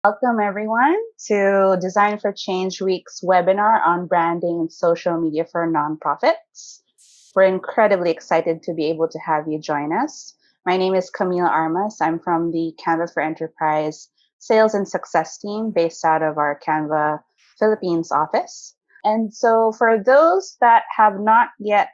Welcome, everyone, to Design for Change Week's webinar on branding and social media for nonprofits. We're incredibly excited to be able to have you join us. My name is Camille Armas. I'm from the Canva for Enterprise Sales and Success team based out of our Canva Philippines office. And so, for those that have not yet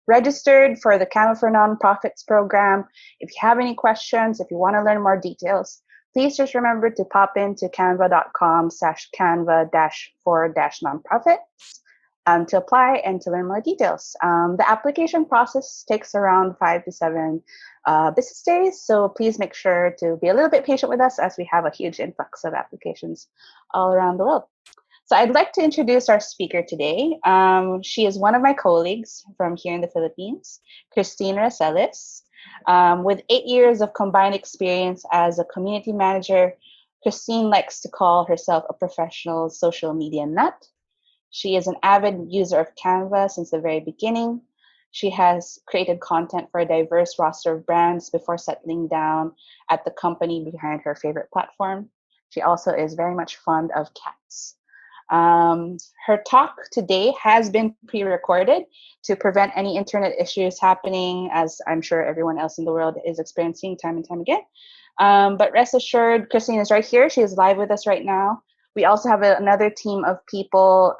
registered for the Canva for Nonprofits program, if you have any questions, if you want to learn more details, please just remember to pop into canva.com/canva-for-nonprofits to apply and to learn more details. The application process takes around 5 to 7 business days, so please make sure to be a little bit patient with us as we have a huge influx of applications all around the world. So I'd like to introduce our speaker today. She is one of my colleagues from here in the Philippines, Kristine. With 8 years of combined experience as a community manager, Kristine likes to call herself a professional social media nut. She is an avid user of Canva since the very beginning. She has created content for a diverse roster of brands before settling down at the company behind her favorite platform. She also is very much fond of cats. Her talk today has been pre-recorded to prevent any internet issues happening, as I'm sure everyone else in the world is experiencing time and time again. But rest assured, Kristine is right here. She is live with us right now. We also have another team of people,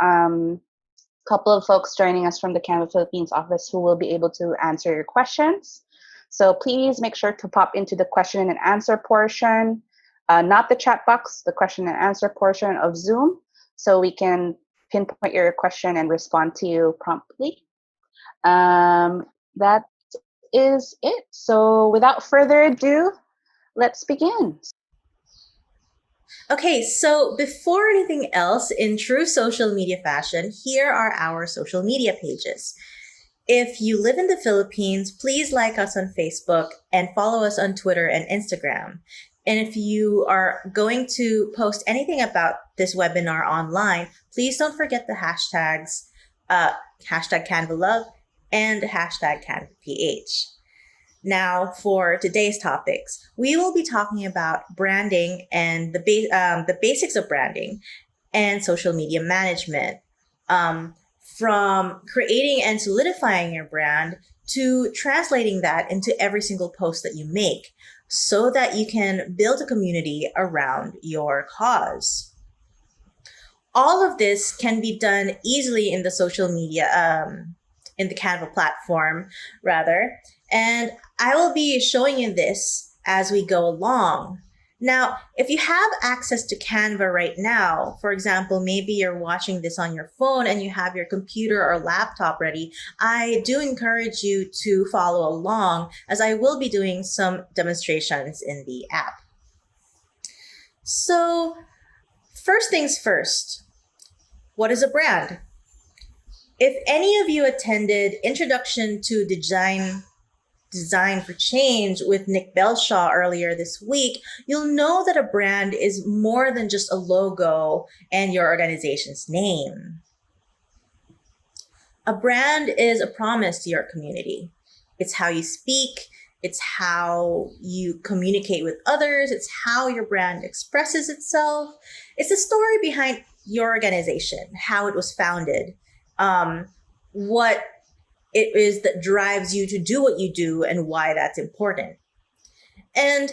couple of folks joining us from the Canva Philippines office who will be able to answer your questions. So please make sure to pop into the question and answer portion, not the chat box, the question and answer portion of Zoom, so we can pinpoint your question and respond to you promptly. That is it. So without further ado, let's begin. Okay, so before anything else, in true social media fashion, here are our social media pages. If you live in the Philippines, please like us on Facebook and follow us on Twitter and Instagram. And if you are going to post anything about this webinar online, please don't forget the hashtags, hashtag CanvaLove and hashtag CanvaPH. Now, for today's topics, we will be talking about branding and the basics of branding and social media management, from creating and solidifying your brand to translating that into every single post that you make so that you can build a community around your cause. All of this can be done easily in the social media, in the Canva platform, rather. And I will be showing you this as we go along. Now, if you have access to Canva right now, for example, maybe you're watching this on your phone and you have your computer or laptop ready, I do encourage you to follow along as I will be doing some demonstrations in the app. So, first things first, what is a brand? If any of you attended Introduction to Design for Change with Nick Belshaw earlier this week, you'll know that a brand is more than just a logo and your organization's name. A brand is a promise to your community. It's how you speak, it's how you communicate with others, it's how your brand expresses itself. It's the story behind your organization, how it was founded, what it is that drives you to do what you do and why that's important. And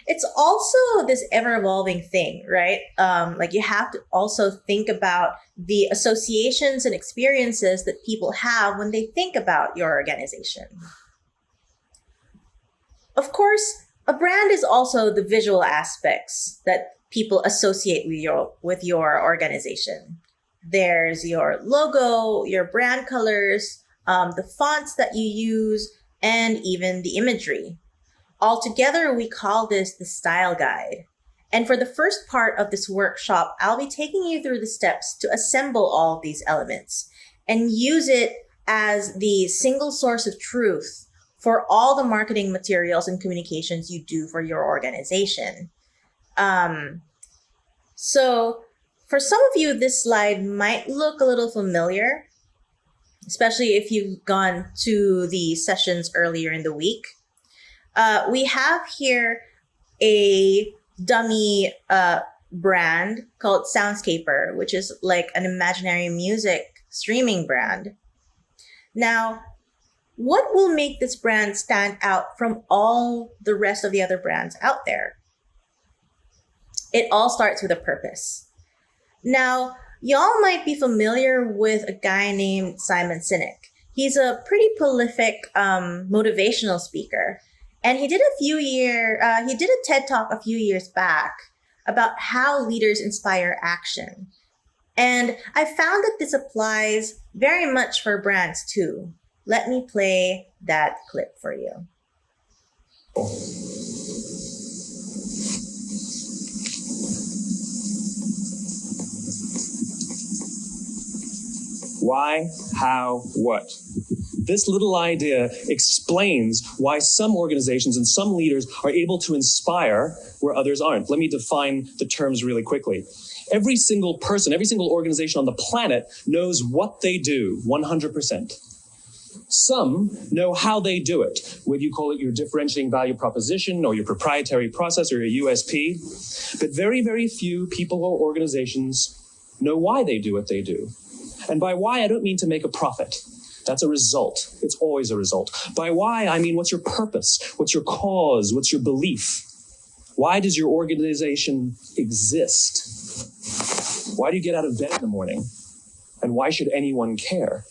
it's also this ever-evolving thing, right? Like you have to also think about the associations and experiences that people have when they think about your organization. Of course, a brand is also the visual aspects that people associate with your organization. There's your logo, your brand colors, the fonts that you use, and even the imagery. Altogether, we call this the style guide. And for the first part of this workshop, I'll be taking you through the steps to assemble all of these elements and use it as the single source of truth for all the marketing materials and communications you do for your organization. So for some of you, this slide might look a little familiar, especially if you've gone to the sessions earlier in the week. We have here a dummy brand called Soundscaper, which is like an imaginary music streaming brand. Now, what will make this brand stand out from all the rest of the other brands out there? It all starts with a purpose. Now, y'all might be familiar with a guy named Simon Sinek. He's a pretty prolific motivational speaker, and he did a TED talk a few years back about how leaders inspire action. And I found that this applies very much for brands too. Let me play that clip for you. Why, how, what? This little idea explains why some organizations and some leaders are able to inspire where others aren't. Let me define the terms really quickly. Every single person, every single organization on the planet knows what they do 100%. Some know how they do it, whether you call it your differentiating value proposition or your proprietary process or your USP. But very, very few people or organizations know why they do what they do. And by why, I don't mean to make a profit. That's a result. It's always a result. By why, I mean, what's your purpose? What's your cause? What's your belief? Why does your organization exist? Why do you get out of bed in the morning? And why should anyone care?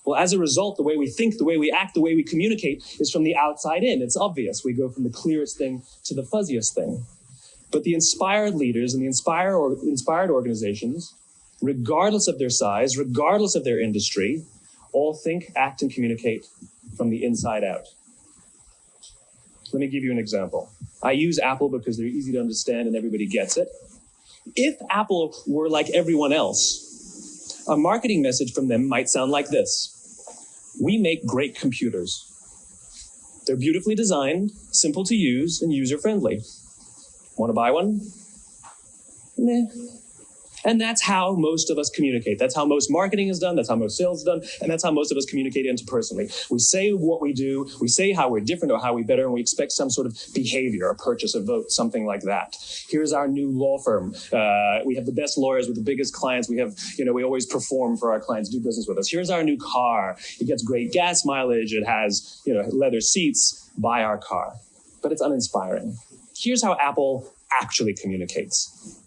Well, as a result, the way we think, the way we act, the way we communicate is from the outside in. It's obvious. We go from the clearest thing to the fuzziest thing. But the inspired leaders and the inspired organizations, regardless of their size, regardless of their industry, all think, act, and communicate from the inside out. Let me give you an example. I use Apple because they're easy to understand and everybody gets it. If Apple were like everyone else, a marketing message from them might sound like this. We make great computers. They're beautifully designed, simple to use, and user-friendly. Want to buy one? Meh. And that's how most of us communicate. That's how most marketing is done. That's how most sales is done. And that's how most of us communicate interpersonally. We say what we do. We say how we're different or how we're better. And we expect some sort of behavior, a purchase, a vote, something like that. Here's our new law firm. We have the best lawyers with the biggest clients. We have, we always perform for our clients, do business with us. Here's our new car. It gets great gas mileage. It has, leather seats. Buy our car. But it's uninspiring. Here's how Apple actually communicates.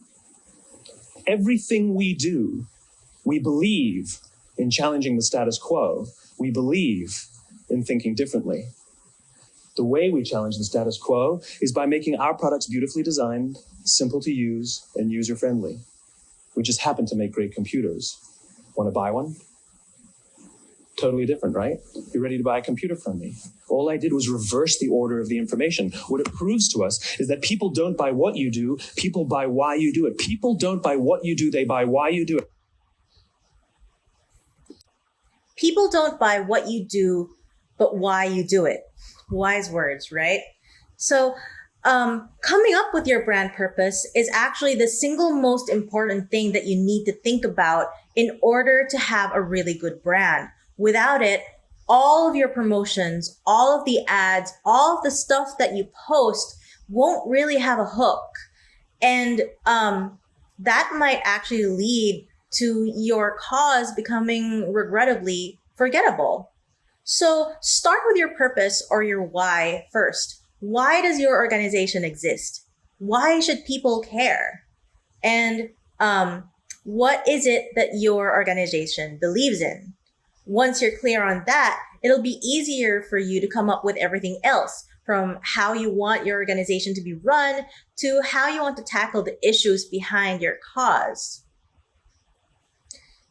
Everything we do, we believe in challenging the status quo. We believe in thinking differently. The way we challenge the status quo is by making our products beautifully designed, simple to use, and user-friendly. We just happen to make great computers. Want to buy one? Totally different, right? You're ready to buy a computer from me. All I did was reverse the order of the information. What it proves to us is that people don't buy what you do, people buy why you do it. People don't buy what you do, they buy why you do it. People don't buy what you do, but why you do it. Wise words, right? So coming up with your brand purpose is actually the single most important thing that you need to think about in order to have a really good brand. Without it, all of your promotions, all of the ads, all of the stuff that you post won't really have a hook. And that might actually lead to your cause becoming regrettably forgettable. So start with your purpose or your why first. Why does your organization exist? Why should people care? And what is it that your organization believes in? Once you're clear on that, it'll be easier for you to come up with everything else, from how you want your organization to be run to how you want to tackle the issues behind your cause.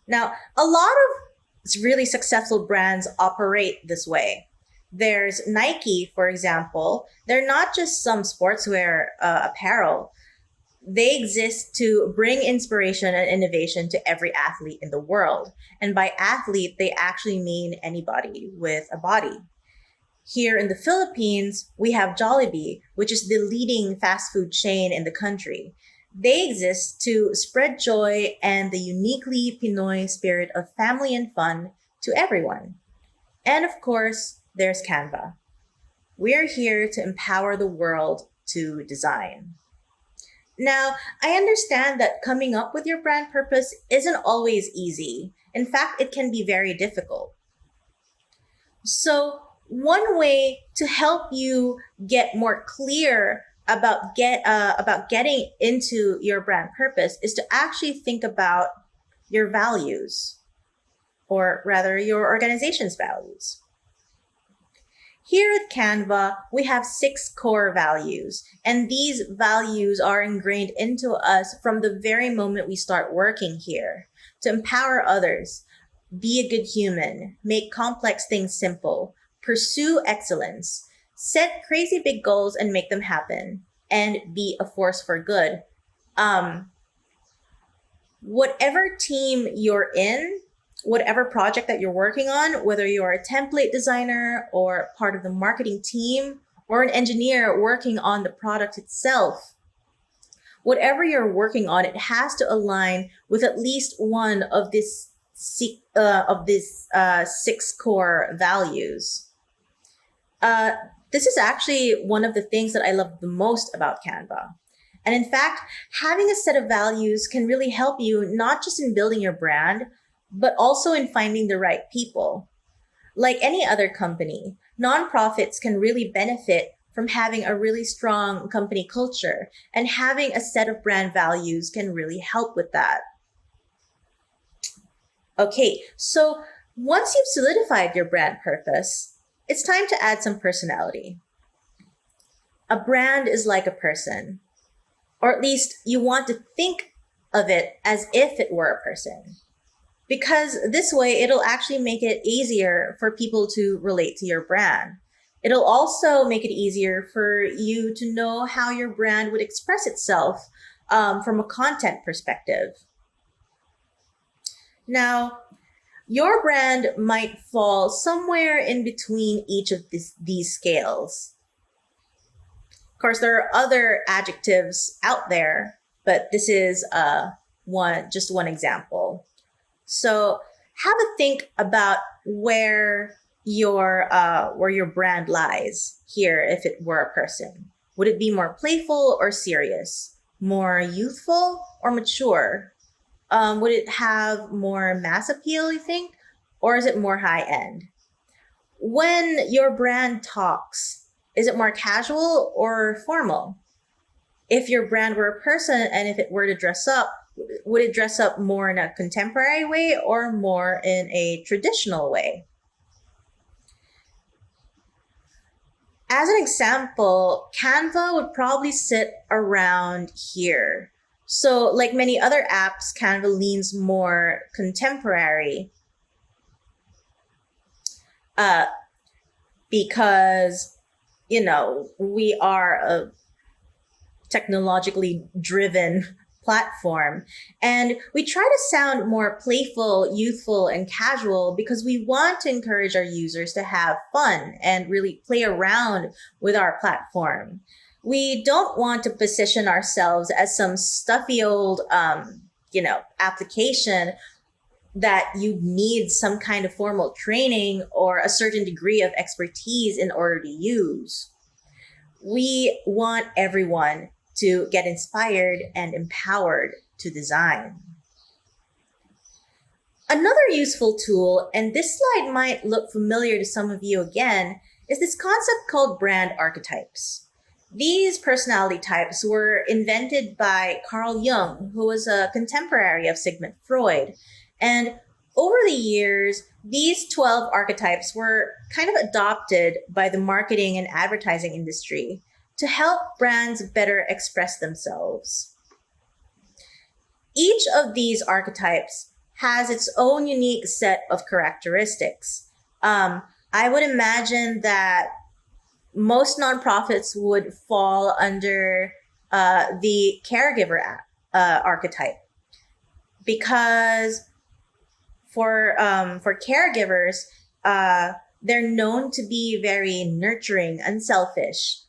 Now, a lot of really successful brands operate this way. There's Nike, for example. They're not just some sportswear apparel. They exist to bring inspiration and innovation to every athlete in the world. And by athlete, they actually mean anybody with a body. Here in the Philippines, we have Jollibee, which is the leading fast food chain in the country. They exist to spread joy and the uniquely Pinoy spirit of family and fun to everyone. And of course, there's Canva. We're here to empower the world to design. Now, I understand that coming up with your brand purpose isn't always easy. In fact, it can be very difficult. So, one way to help you get more clear about getting into your brand purpose is to actually think about your values, or rather your organization's values. Here at Canva, we have 6 core values, and these values are ingrained into us from the very moment we start working here: to empower others, be a good human, make complex things simple, pursue excellence, set crazy big goals and make them happen, and be a force for good. Um, Whatever team you're in, whatever project that you're working on, whether you're a template designer or part of the marketing team or an engineer working on the product itself, whatever you're working on, it has to align with at least one of these 6 core values. This is actually one of the things that I love the most about Canva. And in fact, having a set of values can really help you not just in building your brand, but also in finding the right people. Like any other company, nonprofits can really benefit from having a really strong company culture, and having a set of brand values can really help with that. Okay, so once you've solidified your brand purpose, it's time to add some personality. A brand is like a person, or at least you want to think of it as if it were a person, because this way it'll actually make it easier for people to relate to your brand. It'll also make it easier for you to know how your brand would express itself from a content perspective. Now, your brand might fall somewhere in between each of these scales. Of course, there are other adjectives out there, but this is just one example. So have a think about where your brand lies here if it were a person. Would it be more playful or serious? More youthful or mature? Would it have more mass appeal, you think? Or is it more high end? When your brand talks, is it more casual or formal? If your brand were a person and if it were to dress up, would it dress up more in a contemporary way or more in a traditional way? As an example, Canva would probably sit around here. So like many other apps, Canva leans more contemporary because, we are a technologically driven platform. And we try to sound more playful, youthful, and casual because we want to encourage our users to have fun and really play around with our platform. We don't want to position ourselves as some stuffy old, application that you need some kind of formal training or a certain degree of expertise in order to use. We want everyone to get inspired and empowered to design. Another useful tool, and this slide might look familiar to some of you again, is this concept called brand archetypes. These personality types were invented by Carl Jung, who was a contemporary of Sigmund Freud. And over the years, these 12 archetypes were kind of adopted by the marketing and advertising industry to help brands better express themselves. Each of these archetypes has its own unique set of characteristics. I would imagine that most nonprofits would fall under the caregiver archetype, because for caregivers, they're known to be very nurturing, unselfish,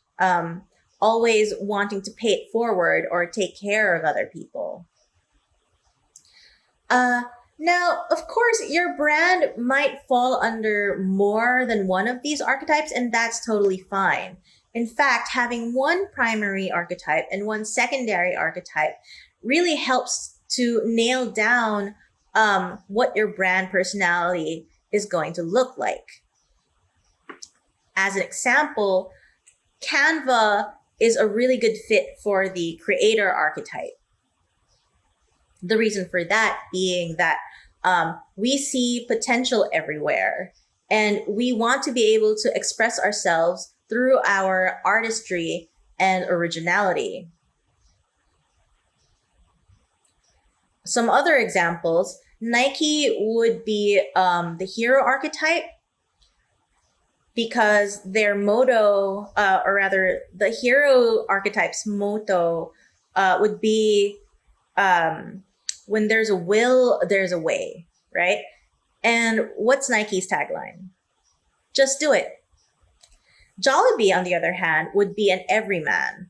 always wanting to pay it forward or take care of other people. Now, of course, your brand might fall under more than one of these archetypes, and that's totally fine. In fact, having one primary archetype and one secondary archetype really helps to nail down what your brand personality is going to look like. As an example, Canva is a really good fit for the creator archetype. The reason for that being that we see potential everywhere, and we want to be able to express ourselves through our artistry and originality. Some other examples, Nike would be the hero archetype, because their motto, or rather the hero archetype's motto would be, when there's a will, there's a way, right? And what's Nike's tagline? Just do it. Jollibee, on the other hand, would be an everyman,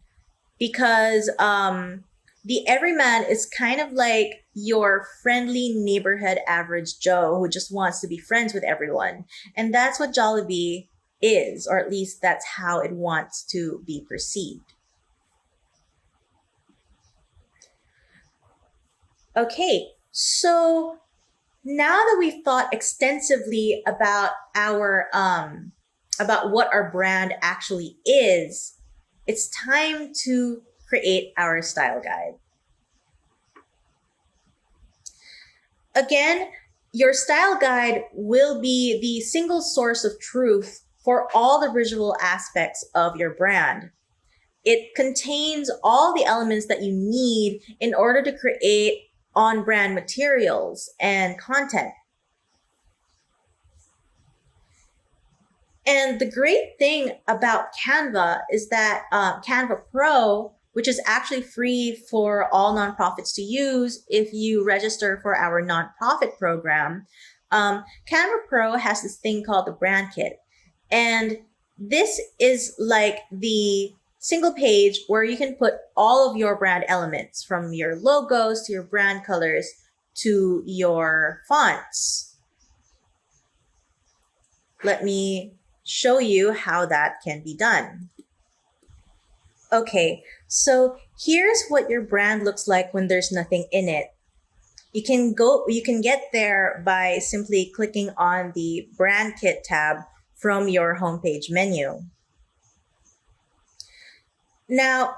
because the everyman is kind of like your friendly neighborhood average Joe who just wants to be friends with everyone. And that's what Jollibee is, or at least that's how it wants to be perceived. Okay, so now that we've thought extensively about what our brand actually is, it's time to create our style guide. Again, your style guide will be the single source of truth for all the visual aspects of your brand. It contains all the elements that you need in order to create on-brand materials and content. And the great thing about Canva is that Canva Pro, which is actually free for all nonprofits to use if you register for our nonprofit program, Canva Pro has this thing called the Brand Kit. And this is like the single page where you can put all of your brand elements, from your logos to your brand colors to your fonts. Let me show you how that can be done. Okay, so here's what your brand looks like when there's nothing in it. You can get there by simply clicking on the Brand Kit tab from your homepage menu. Now,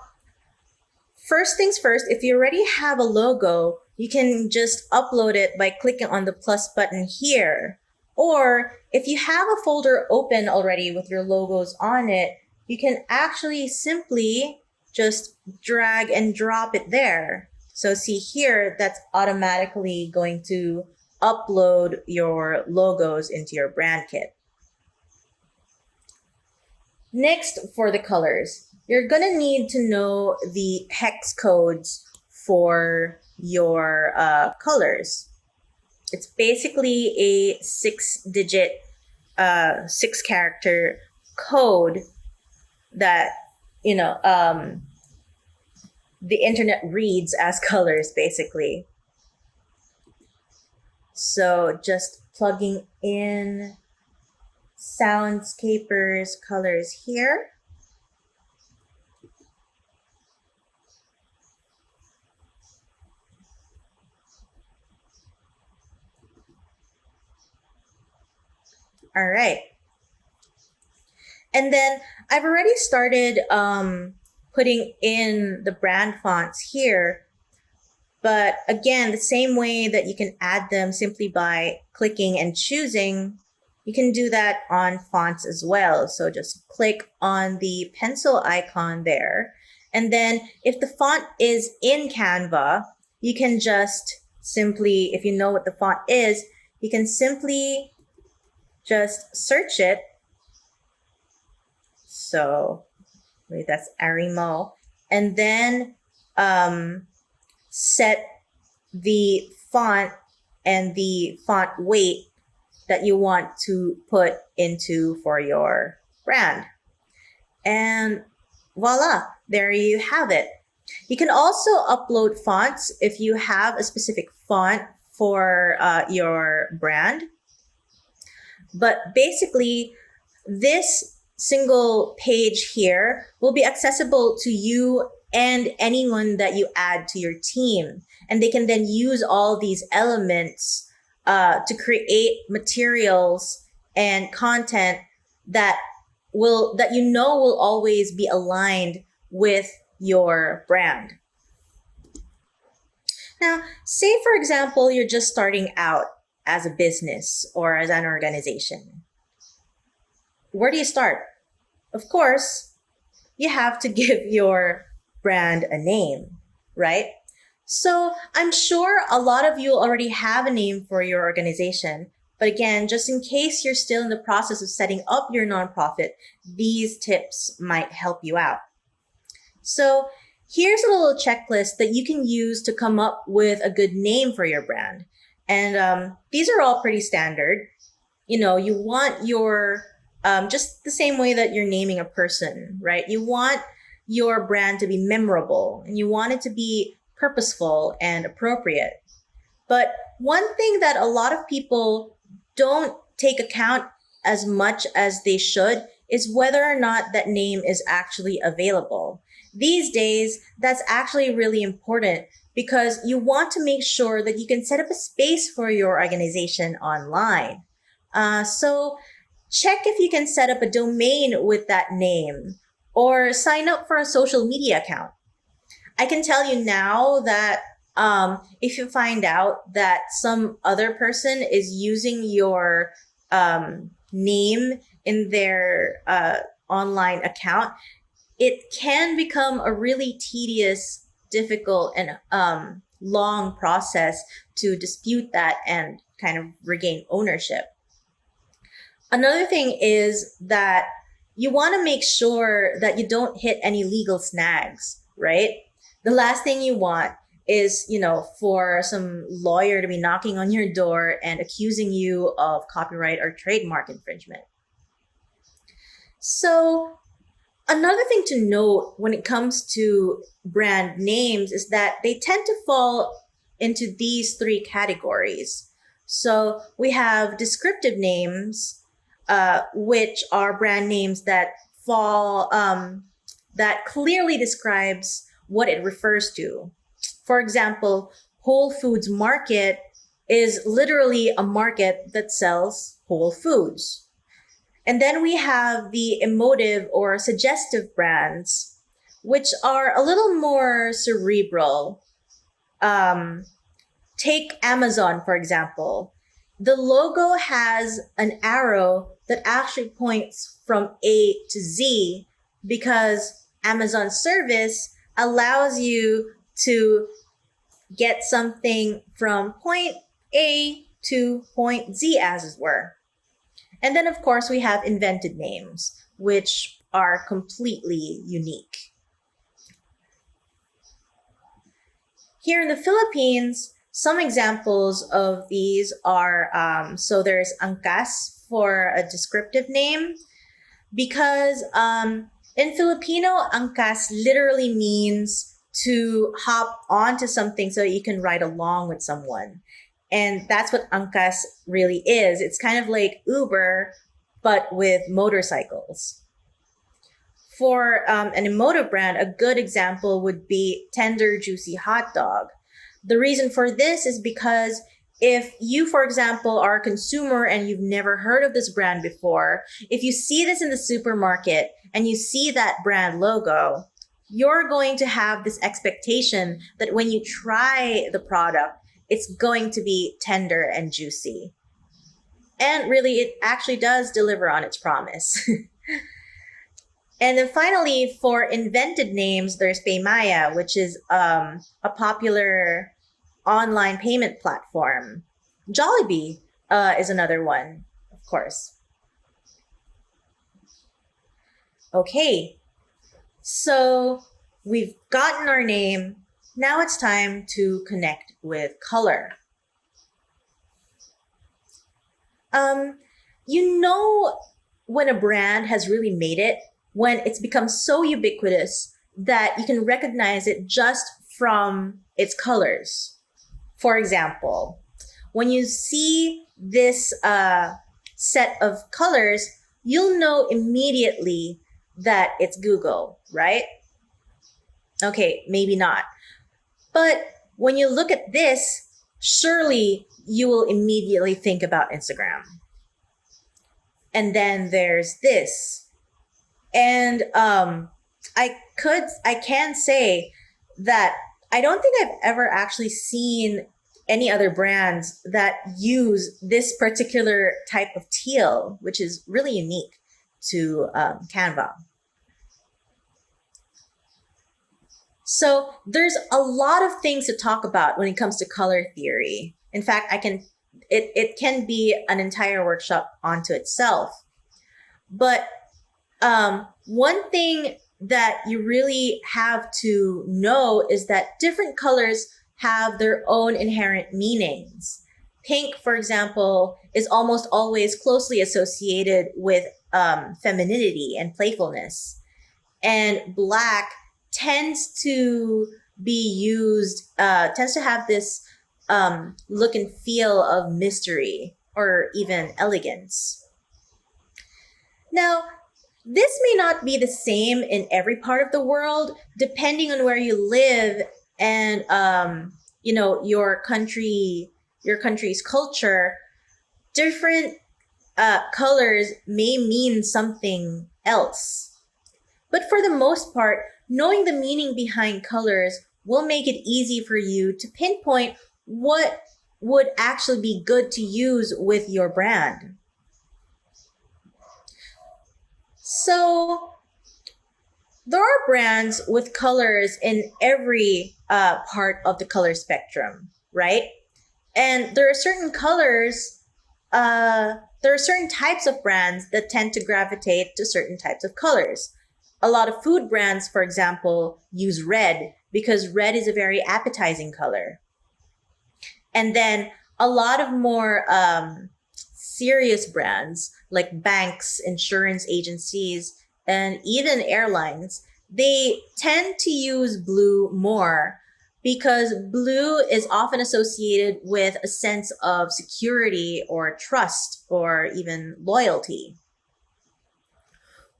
first things first, if you already have a logo, you can just upload it by clicking on the plus button here. Or if you have a folder open already with your logos on it, you can actually simply just drag and drop it there. So see here, that's automatically going to upload your logos into your brand kit. Next, for the colors, you're gonna need to know the hex codes for your colors. It's basically a 6-digit, 6-character code that, the internet reads as colors, basically. So just plugging in Soundscapers colors here. All right. And then I've already started putting in the brand fonts here. But again, the same way that you can add them simply by clicking and choosing, you can do that on fonts as well. So just click on the pencil icon there. And then if the font is in Canva, you can just simply, if you know what the font is, you can simply just search it. So wait, that's Arimo. And then set the font and the font weight that you want to put into for your brand. And voila, there you have it. You can also upload fonts if you have a specific font for your brand. But basically, this single page here will be accessible to you and anyone that you add to your team. And they can then use all these elements to create materials and content that will always be aligned with your brand. Now, say for example, you're just starting out as a business or as an organization. Where do you start? Of course, you have to give your brand a name, right? So I'm sure a lot of you already have a name for your organization. But again, just in case you're still in the process of setting up your nonprofit, these tips might help you out. So here's a little checklist that you can use to come up with a good name for your brand. And these are all pretty standard. You know, you want your, just the same way that you're naming a person, right? You want your brand to be memorable and you want it to be purposeful and appropriate. But one thing that a lot of people don't take account as much as they should is whether or not that name is actually available. These days, that's actually really important because you want to make sure that you can set up a space for your organization online. So check if you can set up a domain with that name or sign up for a social media account. I can tell you now that if you find out that some other person is using your name in their online account, it can become a really tedious, difficult, and long process to dispute that and kind of regain ownership. Another thing is that you want to make sure that you don't hit any legal snags, right? The last thing you want is, you know, for some lawyer to be knocking on your door and accusing you of copyright or trademark infringement. So another thing to note when it comes to brand names is that they tend to fall into these three categories. So we have descriptive names, which are brand names that fall, that clearly describes what it refers to. For example, Whole Foods Market is literally a market that sells whole foods. And then we have the emotive or suggestive brands, which are a little more cerebral. Take Amazon, for example. The logo has an arrow that actually points from A to Z because Amazon service allows you to get something from point A to point Z, as it were. And then, of course, we have invented names, which are completely unique. Here in the Philippines, some examples of these are, so there's angkas for a descriptive name, because in Filipino, angkas literally means to hop onto something so you can ride along with someone. And that's what angkas really is. It's kind of like Uber, but with motorcycles. For an emotive brand, a good example would be Tender Juicy Hot Dog. The reason for this is because if you, for example, are a consumer and you've never heard of this brand before, if you see this in the supermarket and you see that brand logo, you're going to have this expectation that when you try the product, it's going to be tender and juicy. And really, it actually does deliver on its promise. And then finally, for invented names, there's Paymaya, which is a popular online payment platform. Jollibee is another one, of course. Okay, so we've gotten our name. Now it's time to connect with color. You know when a brand has really made it, when it's become so ubiquitous that you can recognize it just from its colors. For example, when you see this set of colors, you'll know immediately that it's Google, right? Okay, maybe not. But when you look at this, surely you will immediately think about Instagram. And then there's this. And I can say that I don't think I've ever actually seen any other brands that use this particular type of teal, which is really unique to Canva. So there's a lot of things to talk about when it comes to color theory. In fact, it can be an entire workshop onto itself. But one thing that you really have to know is that different colors have their own inherent meanings. Pink, for example, is almost always closely associated with femininity and playfulness. And black tends to have this look and feel of mystery or even elegance. Now, this may not be the same in every part of the world, depending on where you live and your country's culture. Different colors may mean something else. But for the most part, knowing the meaning behind colors will make it easy for you to pinpoint what would actually be good to use with your brand. So there are brands with colors in every part of the color spectrum, right? And there are certain colors, there are certain types of brands that tend to gravitate to certain types of colors. A lot of food brands, for example, use red because red is a very appetizing color. And then a lot of more serious brands like banks, insurance agencies, and even airlines, they tend to use blue more because blue is often associated with a sense of security or trust or even loyalty.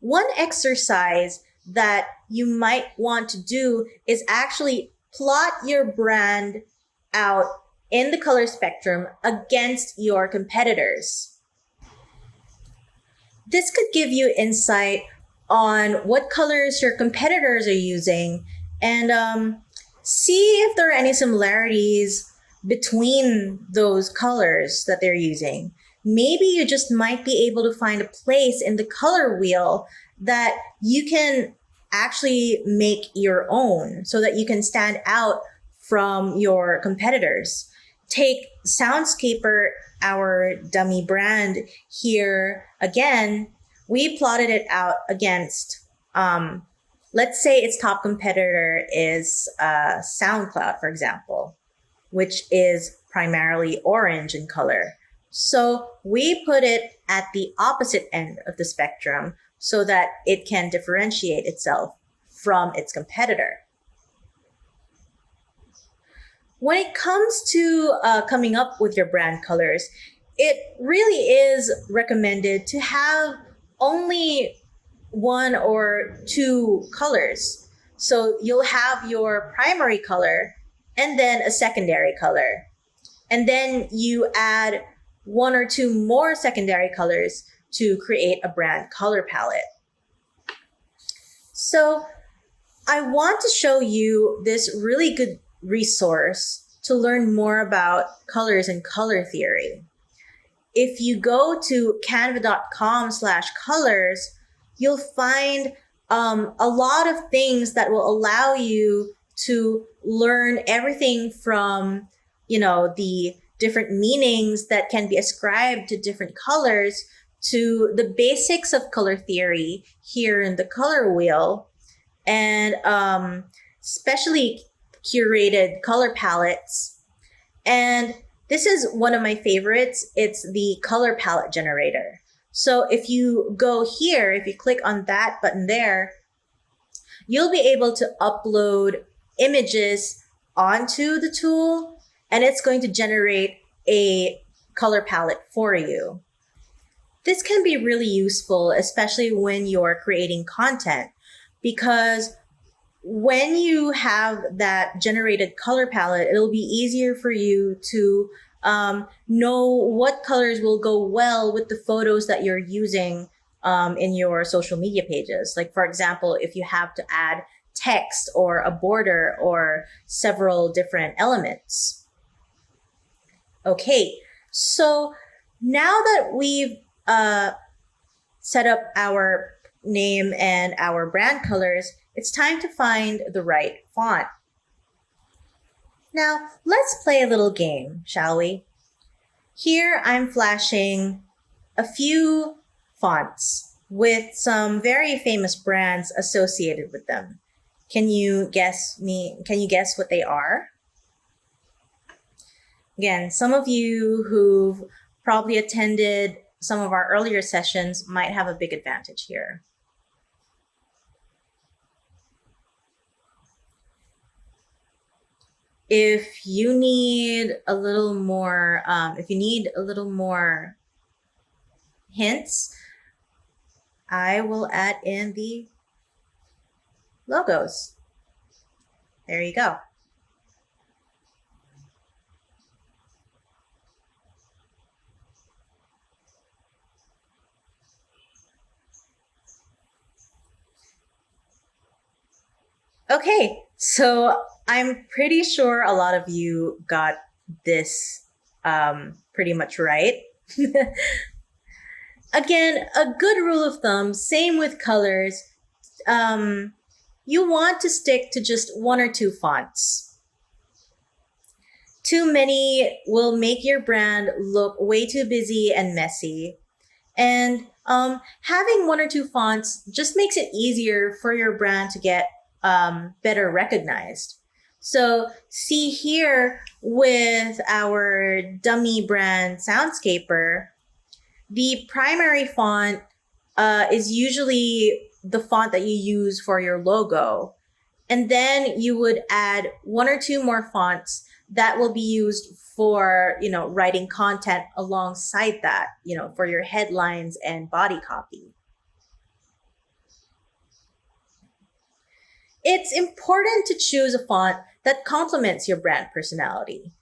One exercise that you might want to do is actually plot your brand out in the color spectrum against your competitors. This could give you insight on what colors your competitors are using and see if there are any similarities between those colors that they're using. Maybe you just might be able to find a place in the color wheel that you can actually make your own so that you can stand out from your competitors. Take Soundscaper, our dummy brand here again. We plotted it out against, let's say its top competitor is SoundCloud, for example, which is primarily orange in color. So we put it at the opposite end of the spectrum so that it can differentiate itself from its competitor. When it comes to coming up with your brand colors, it really is recommended to have only one or two colors. So you'll have your primary color and then a secondary color. And then you add one or two more secondary colors to create a brand color palette. So I want to show you this really good resource to learn more about colors and color theory. If you go to canva.com/colors, you'll find a lot of things that will allow you to learn everything from, the different meanings that can be ascribed to different colors to the basics of color theory here in the color wheel, and especially curated color palettes. And this is one of my favorites. It's the color palette generator. So if you go here, if you click on that button there, you'll be able to upload images onto the tool, and it's going to generate a color palette for you. This can be really useful, especially when you're creating content, because when you have that generated color palette, it'll be easier for you to know what colors will go well with the photos that you're using in your social media pages. Like, for example, if you have to add text or a border or several different elements. Okay, so now that we've set up our name and our brand colors, it's time to find the right font. Now, let's play a little game, shall we? Here I'm flashing a few fonts with some very famous brands associated with them. Can you guess what they are? Again, some of you who've probably attended some of our earlier sessions might have a big advantage here. If you need a little more, hints, I will add in the logos. There you go. Okay, so I'm pretty sure a lot of you got this pretty much right. Again, a good rule of thumb, same with colors, you want to stick to just one or two fonts. Too many will make your brand look way too busy and messy. And having one or two fonts just makes it easier for your brand to get better recognized. So see here with our dummy brand Soundscaper, the primary font is usually the font that you use for your logo. And then you would add one or two more fonts that will be used for, writing content alongside that, for your headlines and body copy. It's important to choose a font that complements your brand personality.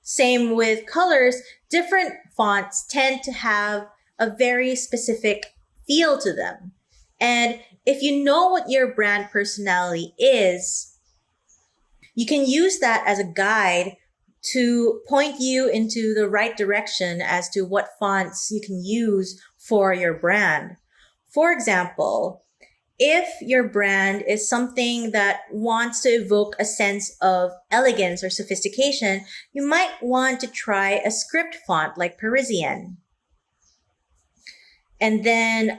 Same with colors. Different fonts tend to have a very specific feel to them. And if you know what your brand personality is, you can use that as a guide to point you into the right direction as to what fonts you can use for your brand. For example, if your brand is something that wants to evoke a sense of elegance or sophistication, you might want to try a script font like Parisian. And then,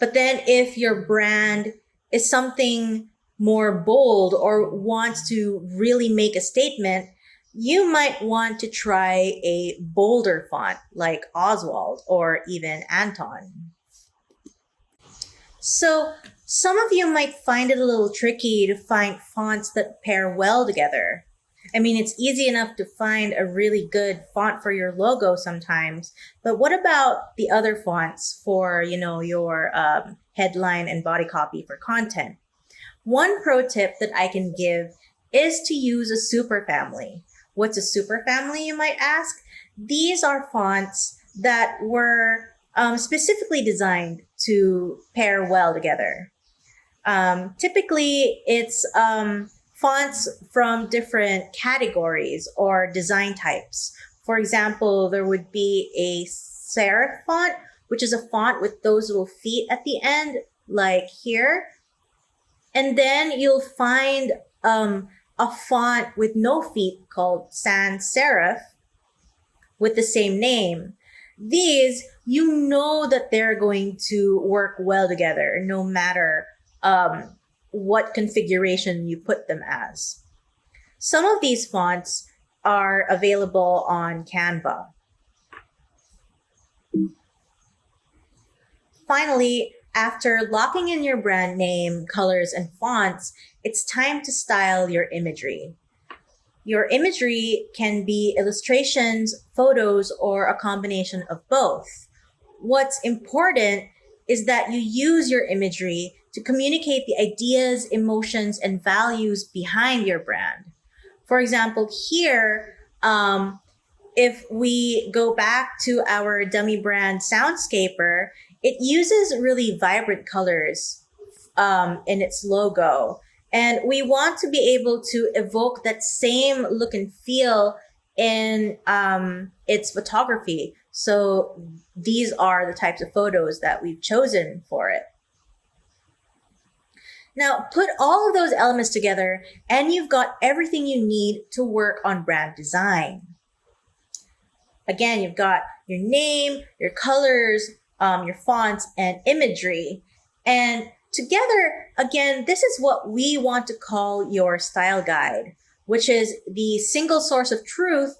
but then if your brand is something more bold or wants to really make a statement, you might want to try a bolder font like Oswald or even Anton. So some of you might find it a little tricky to find fonts that pair well together. I mean, it's easy enough to find a really good font for your logo sometimes, but what about the other fonts for, your headline and body copy for content? One pro tip that I can give is to use a superfamily. What's a superfamily, you might ask? These are fonts that were specifically designed to pair well together. Typically, it's fonts from different categories or design types. For example, there would be a serif font, which is a font with those little feet at the end, like here. And then you'll find a font with no feet called sans serif with the same name. These, that they're going to work well together no matter what configuration you put them as. Some of these fonts are available on Canva. Finally, after locking in your brand name, colors, and fonts, it's time to style your imagery. Your imagery can be illustrations, photos, or a combination of both. What's important is that you use your imagery to communicate the ideas, emotions, and values behind your brand. For example, here, if we go back to our dummy brand Soundscaper, it uses really vibrant colors in its logo. And we want to be able to evoke that same look and feel in its photography. So these are the types of photos that we've chosen for it. Now, put all of those elements together and you've got everything you need to work on brand design. Again, you've got your name, your colors, your fonts, and imagery. And together, again, this is what we want to call your style guide, which is the single source of truth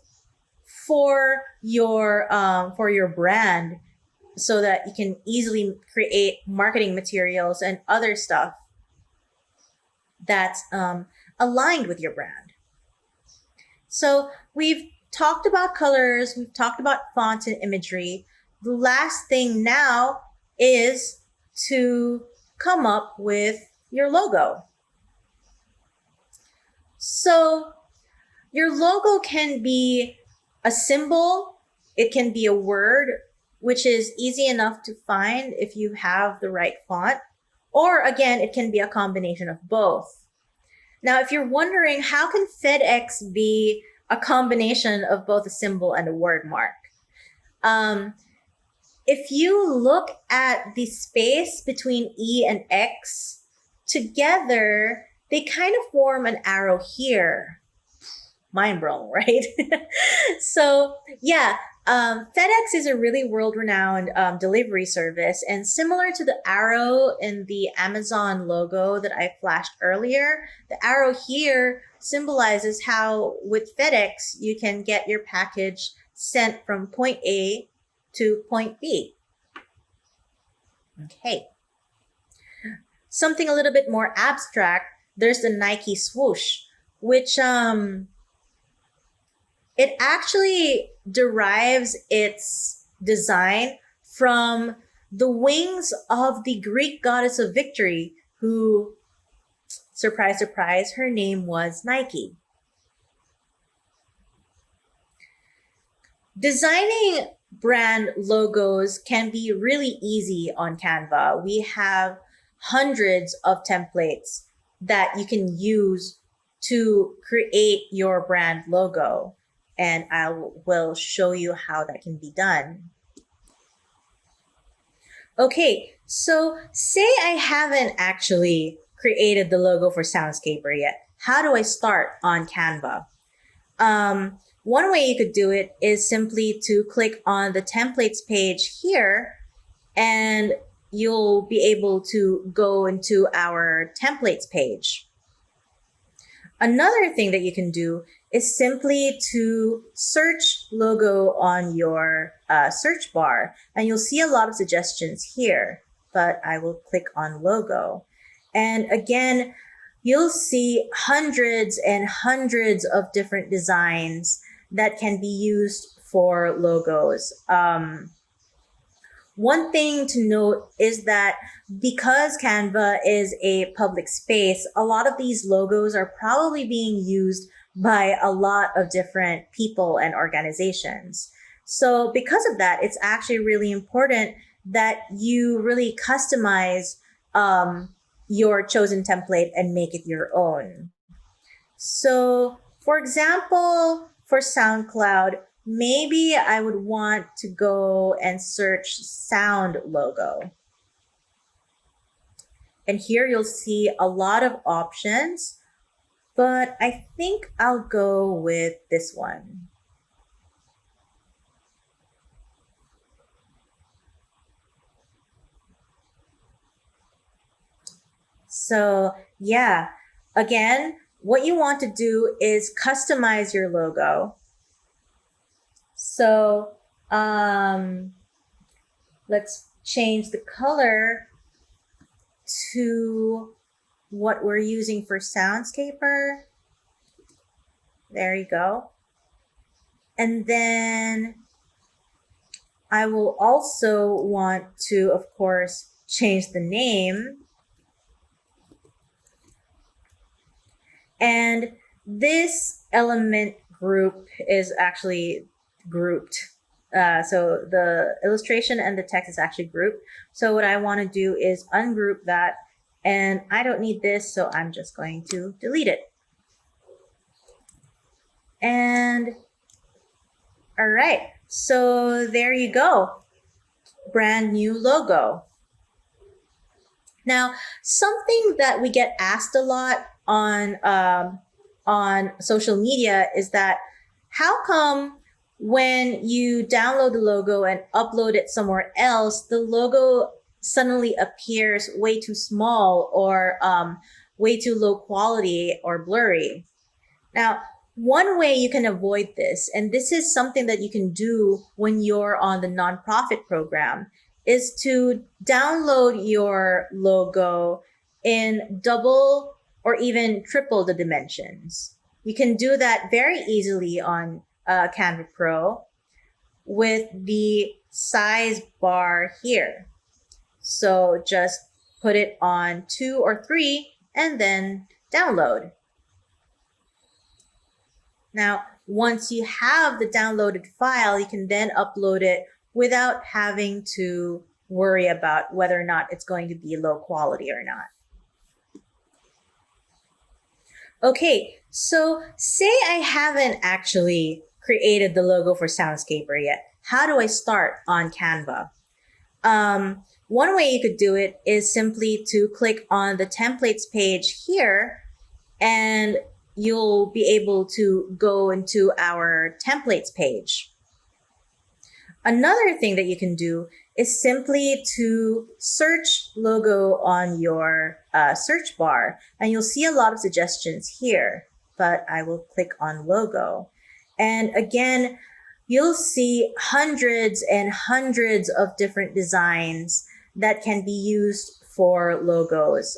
for your brand, so that you can easily create marketing materials and other stuff that's aligned with your brand. So we've talked about colors, we've talked about fonts and imagery. The last thing now is to come up with your logo. So your logo can be a symbol, it can be a word, which is easy enough to find if you have the right font, or again, it can be a combination of both. Now, if you're wondering, how can FedEx be a combination of both a symbol and a word mark? If you look at the space between E and X, together, they kind of form an arrow here. Mind blown, right? So yeah, FedEx is a really world-renowned delivery service, and similar to the arrow in the Amazon logo that I flashed earlier, the arrow here symbolizes how with FedEx you can get your package sent from point A to point B. Okay. Something a little bit more abstract, there's the Nike swoosh, which it actually derives its design from the wings of the Greek goddess of victory, who, surprise, surprise, her name was Nike. Designing brand logos can be really easy on Canva. We have hundreds of templates that you can use to create your brand logo. And I will show you how that can be done. Okay, so say I haven't actually created the logo for Soundscaper yet. How do I start on Canva? One way you could do it is simply to click on the templates page here, and you'll be able to go into our templates page. Another thing that you can do is simply to search logo on your search bar, and you'll see a lot of suggestions here, but I will click on logo. And again, you'll see hundreds and hundreds of different designs that can be used for logos. One thing to note is that because Canva is a public space, a lot of these logos are probably being used by a lot of different people and organizations. So because of that, it's actually really important that you really customize your chosen template and make it your own. So for example, for SoundCloud, maybe I would want to go and search sound logo. And here you'll see a lot of options, but I think I'll go with this one. So yeah, again, what you want to do is customize your logo. So let's change the color to what we're using for Soundscaper. There you go. And then I will also want to, of course, change the name. And this element group is actually grouped. So the illustration and the text is actually grouped. So what I want to do is ungroup that. And I don't need this, so I'm just going to delete it. And all right, so there you go. Brand new logo. Now, something that we get asked a lot on social media is that how come when you download the logo and upload it somewhere else, the logo suddenly appears way too small or way too low quality or blurry? Now, one way you can avoid this, and this is something that you can do when you're on the nonprofit program, is to download your logo in double or even triple the dimensions. You can do that very easily on Canva Pro with the size bar here. So just put it on 2 or 3 and then download. Now, once you have the downloaded file, you can then upload it without having to worry about whether or not it's going to be low quality or not. Okay, so say I haven't actually created the logo for Soundscaper yet. How do I start on Canva? One way you could do it is simply to click on the templates page here, and you'll be able to go into our templates page. Another thing that you can do is simply to search logo on your search bar, and you'll see a lot of suggestions here, but I will click on logo. And again, you'll see hundreds and hundreds of different designs that can be used for logos.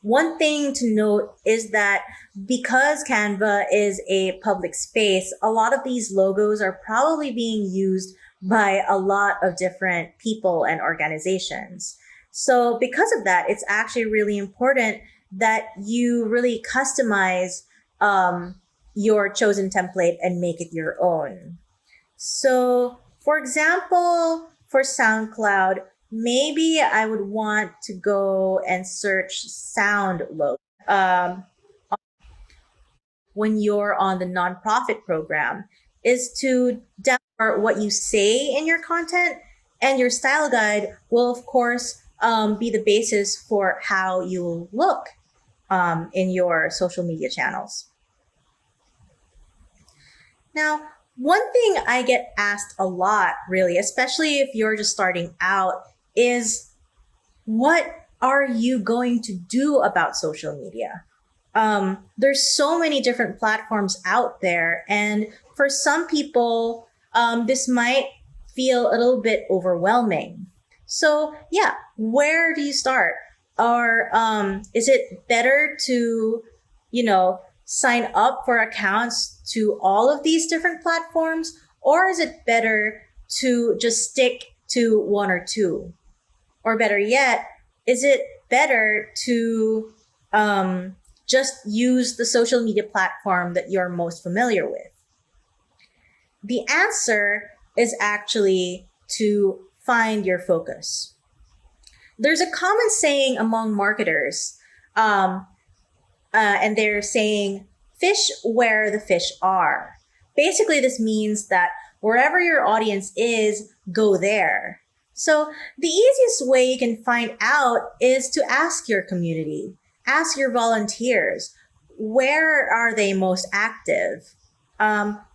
One thing to note is that because Canva is a public space, a lot of these logos are probably being used by a lot of different people and organizations. So because of that, it's actually really important that you really customize your chosen template and make it your own. So for example, for SoundCloud, maybe I would want to go and search sound logo. When you're on the nonprofit program, is to download what you say in your content, and your style guide will, of course, be the basis for how you look in your social media channels. Now, one thing I get asked a lot, really, especially if you're just starting out, is what are you going to do about social media? There's so many different platforms out there, and for some people, this might feel a little bit overwhelming. So yeah, where do you start? Or is it better to, sign up for accounts to all of these different platforms? Or is it better to just stick to one or two? Or better yet, is it better to just use the social media platform that you're most familiar with? The answer is actually to find your focus. There's a common saying among marketers, and they're saying, fish where the fish are. Basically, this means that wherever your audience is, go there. So the easiest way you can find out is to ask your community, ask your volunteers, where are they most active?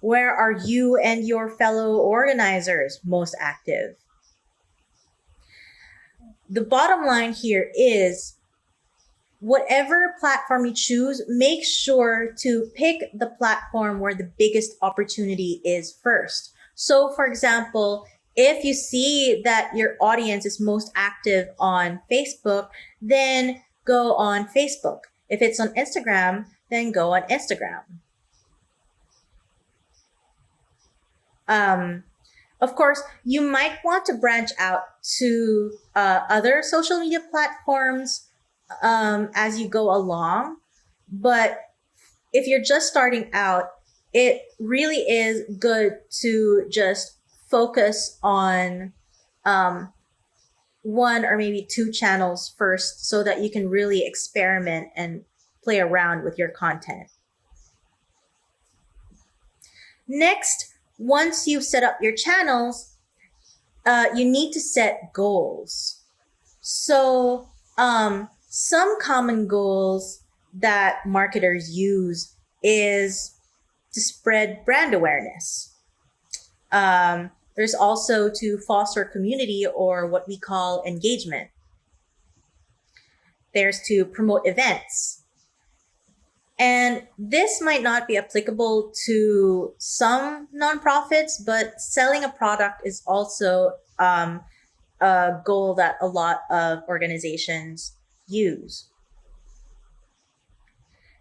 Where are you and your fellow organizers most active? The bottom line here is, whatever platform you choose, make sure to pick the platform where the biggest opportunity is first. So for example, if you see that your audience is most active on Facebook, then go on Facebook. If it's on Instagram, then go on Instagram. Of course, you might want to branch out to other social media platforms as you go along. But if you're just starting out, it really is good to just focus on one or maybe two channels first so that you can really experiment and play around with your content. Next, once you've set up your channels, you need to set goals. So some common goals that marketers use is to spread brand awareness. There's also to foster community, or what we call engagement. There's to promote events. And this might not be applicable to some nonprofits, but selling a product is also a goal that a lot of organizations use.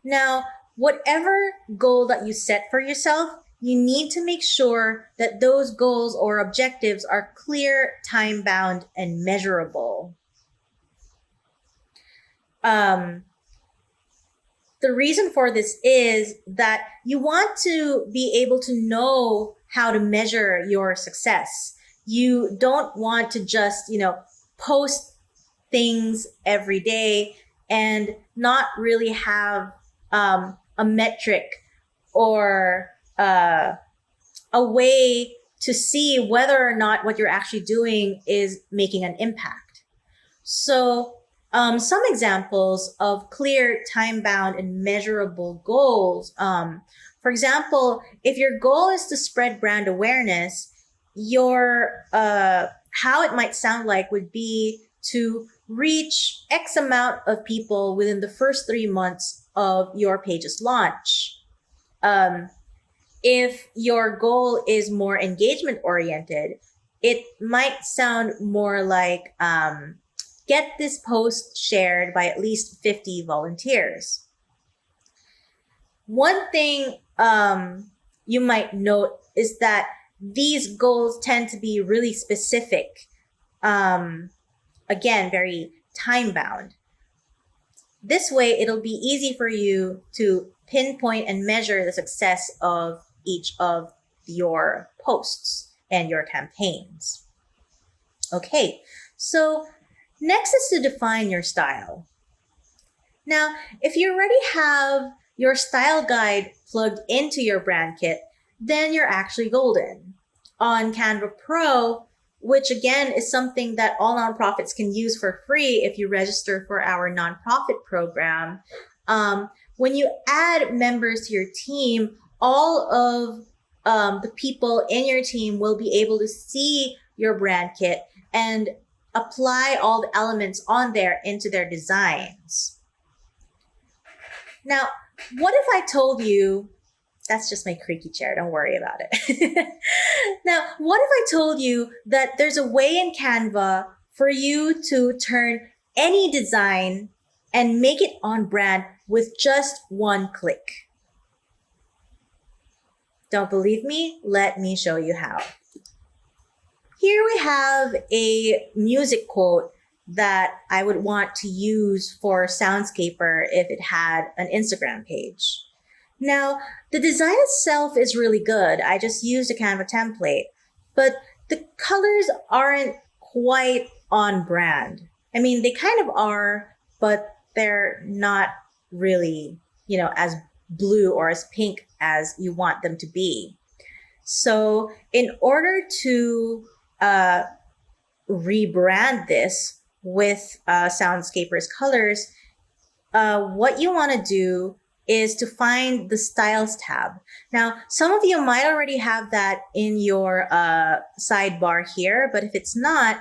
Now, whatever goal that you set for yourself, you need to make sure that those goals or objectives are clear, time-bound, and measurable. The reason for this is that you want to be able to know how to measure your success. You don't want to just, post things every day and not really have a metric or a way to see whether or not what you're actually doing is making an impact. So some examples of clear, time-bound, and measurable goals. For example, if your goal is to spread brand awareness, your how it might sound like would be to reach X amount of people within the first 3 months of your page's launch. If your goal is more engagement oriented, it might sound more like get this post shared by at least 50 volunteers. One thing you might note is that these goals tend to be really specific. Again, very time-bound. This way, it'll be easy for you to pinpoint and measure the success of each of your posts and your campaigns. Okay, so next is to define your style. Now, if you already have your style guide plugged into your brand kit, then you're actually golden. On Canva Pro, which again is something that all nonprofits can use for free if you register for our nonprofit program, when you add members to your team, all of the people in your team will be able to see your brand kit and apply all the elements on there into their designs. Now, what if I told you, that's just my creaky chair, don't worry about it. Now, what if I told you that there's a way in Canva for you to turn any design and make it on brand with just one click? Don't believe me? Let me show you how. Here we have a music quote that I would want to use for Soundscaper if it had an Instagram page. Now, the design itself is really good. I just used a Canva template, but the colors aren't quite on brand. I mean, they kind of are, but they're not really, as blue or as pink as you want them to be. So in order to rebrand this with Soundscaper's colors, what you want to do is to find the Styles tab. Now, some of you might already have that in your sidebar here, but if it's not,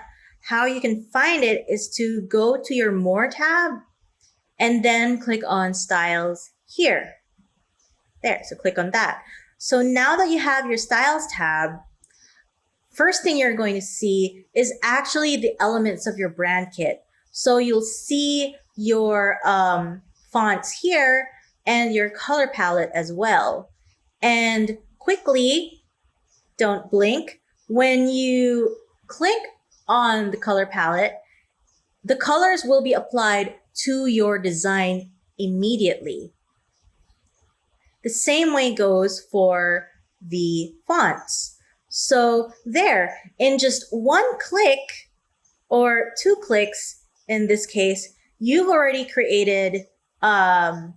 how you can find it is to go to your More tab and then click on Styles here. There, so click on that. So now that you have your Styles tab, first thing you're going to see is actually the elements of your brand kit. So you'll see your fonts here and your color palette as well. And quickly, don't blink, when you click on the color palette, the colors will be applied to your design immediately. The same way goes for the fonts. So there, in just one click or 2 clicks in this case, you've already created a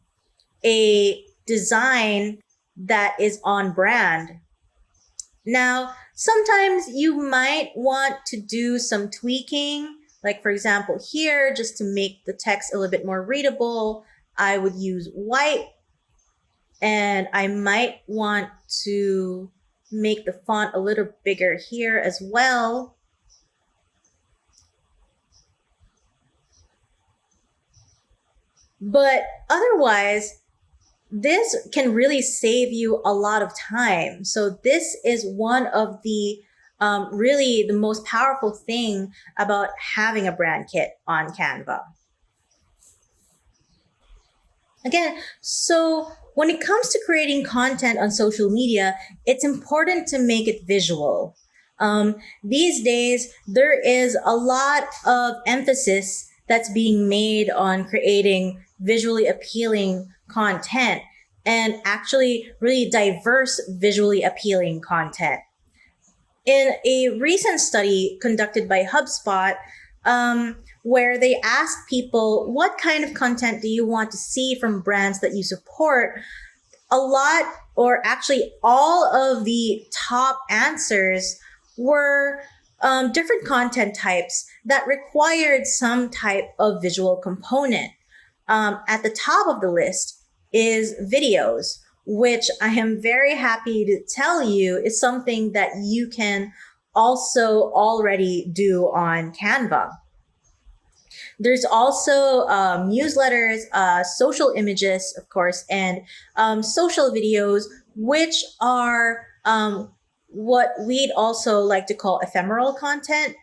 design that is on brand. Now, sometimes you might want to do some tweaking, like for example here, just to make the text a little bit more readable, I would use white, and I might want to make the font a little bigger here as well. But otherwise, this can really save you a lot of time. So this is one of the really the most powerful thing about having a brand kit on Canva. Again, so when it comes to creating content on social media, it's important to make it visual. These days, there is a lot of emphasis that's being made on creating visually appealing content and actually really diverse visually appealing content. In a recent study conducted by HubSpot, where they asked people, what kind of content do you want to see from brands that you support? A lot, or actually all of the top answers were different content types that required some type of visual component. At the top of the list is videos, which I am very happy to tell you is something that you can also already do on Canva. There's also newsletters, social images, of course, and social videos, which are what we'd also like to call ephemeral content,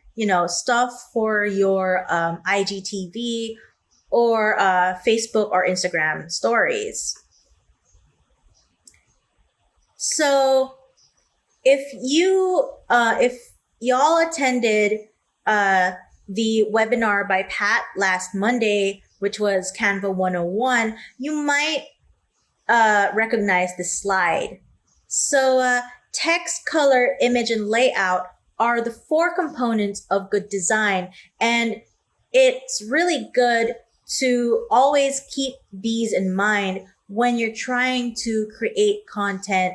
stuff for your IGTV or Facebook or Instagram stories. So if y'all attended the webinar by Pat last Monday, which was Canva 101, you might recognize this slide. So text, color, image, and layout are the 4 components of good design. And it's really good to always keep these in mind when you're trying to create content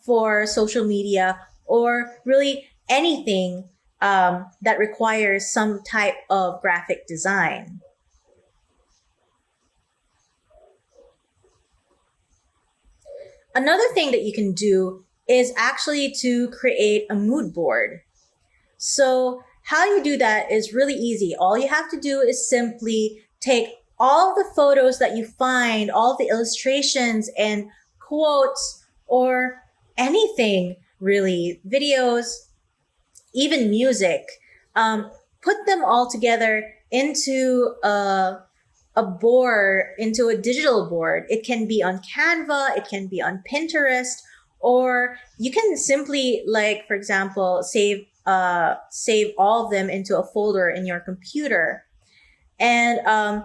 for social media or really anything that requires some type of graphic design. Another thing that you can do is actually to create a mood board. So how you do that is really easy. All you have to do is simply take all the photos that you find, all the illustrations and quotes or anything really, videos, even music, put them all together into a board, into a digital board. It can be on Canva, it can be on Pinterest, or you can simply, like, for example, save all of them into a folder in your computer. And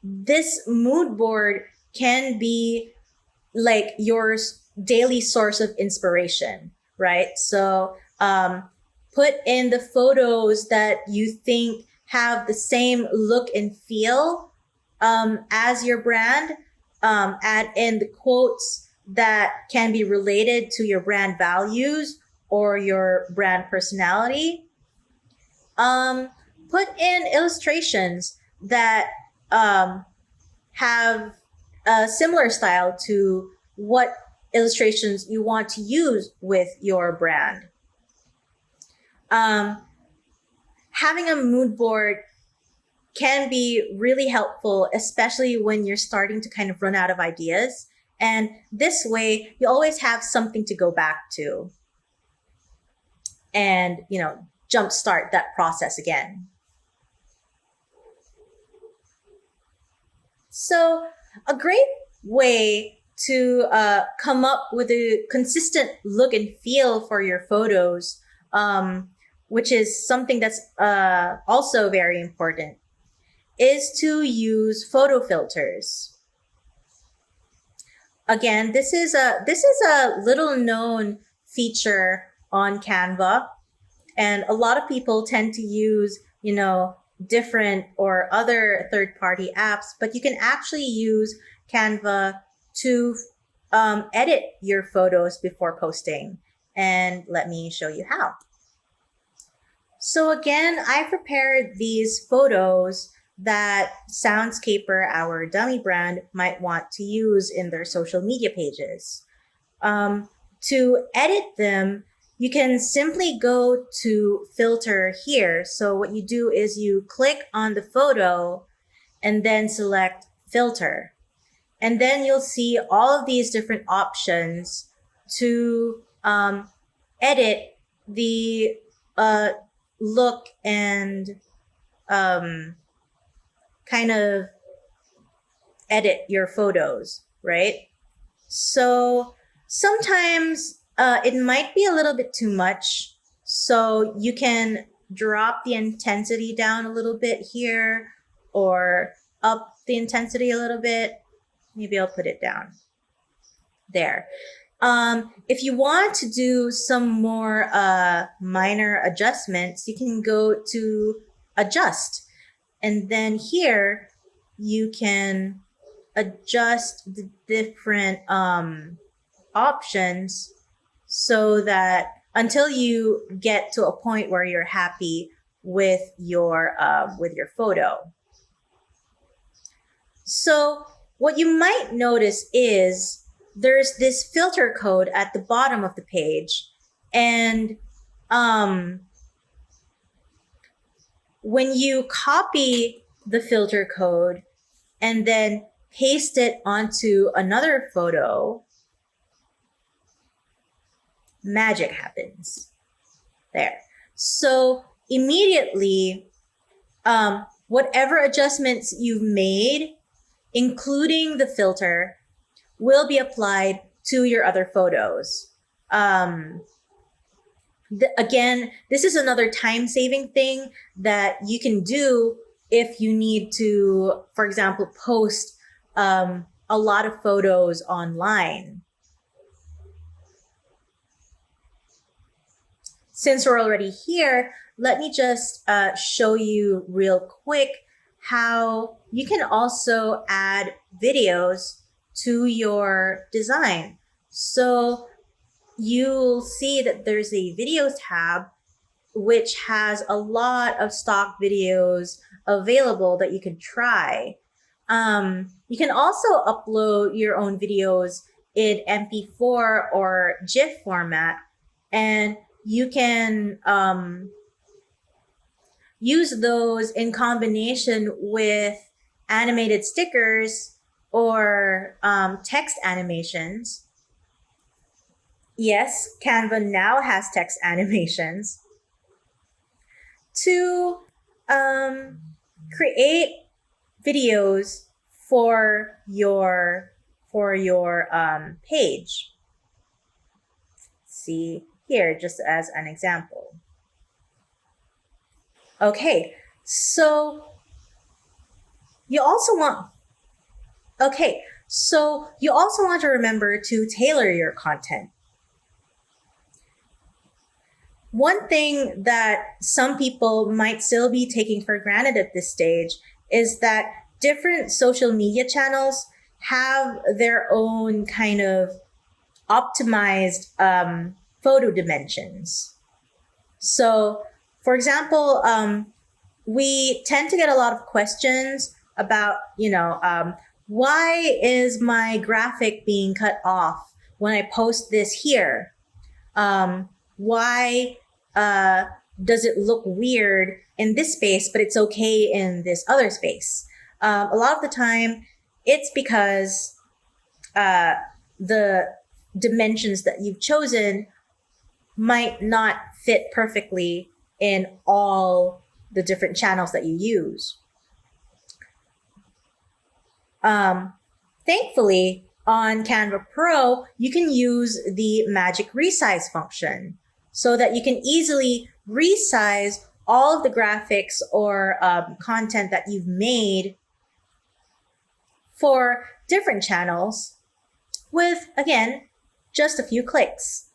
this mood board can be like your daily source of inspiration, right? So put in the photos that you think have the same look and feel as your brand. Add in the quotes that can be related to your brand values or your brand personality. Put in illustrations that have a similar style to what illustrations you want to use with your brand. Having a mood board can be really helpful, especially when you're starting to kind of run out of ideas. And this way, you always have something to go back to and, jumpstart that process again. So a great way to come up with a consistent look and feel for your photos, which is something that's also very important, is to use photo filters. Again, this is a little known feature on Canva, and a lot of people tend to use, different or other third-party apps, but you can actually use Canva to edit your photos before posting. And let me show you how. So again, I prepared these photos that Soundscaper, our dummy brand, might want to use in their social media pages. To edit them, you can simply go to filter here. So what you do is you click on the photo and then select filter. And then you'll see all of these different options to edit the look and kind of edit your photos, right? So sometimes it might be a little bit too much. So you can drop the intensity down a little bit here or up the intensity a little bit. Maybe I'll put it down there. If you want to do some more minor adjustments, you can go to adjust. And then here you can adjust the different options so that until you get to a point where you're happy with your photo. So what you might notice is there's this filter code at the bottom of the page, and when you copy the filter code and then paste it onto another photo, magic happens there. So immediately, whatever adjustments you've made, including the filter, will be applied to your other photos. Again, this is another time-saving thing that you can do if you need to, for example, post a lot of photos online. Since we're already here, let me just show you real quick how you can also add videos to your design. So you'll see that there's a videos tab which has a lot of stock videos available that you can try. You can also upload your own videos in MP4 or GIF format, and you can use those in combination with animated stickers or text animations. Yes, Canva now has text animations to create videos for your page. See here, just as an example. Okay, so you also want to remember to tailor your content. One thing that some people might still be taking for granted at this stage is that different social media channels have their own kind of optimized photo dimensions. So, for example, we tend to get a lot of questions about, why is my graphic being cut off when I post this here? Why does it look weird in this space, but it's okay in this other space? A lot of the time, it's because the dimensions that you've chosen might not fit perfectly in all the different channels that you use. Thankfully, on Canva Pro, you can use the magic resize function so that you can easily resize all of the graphics or content that you've made for different channels with, again, just a few clicks.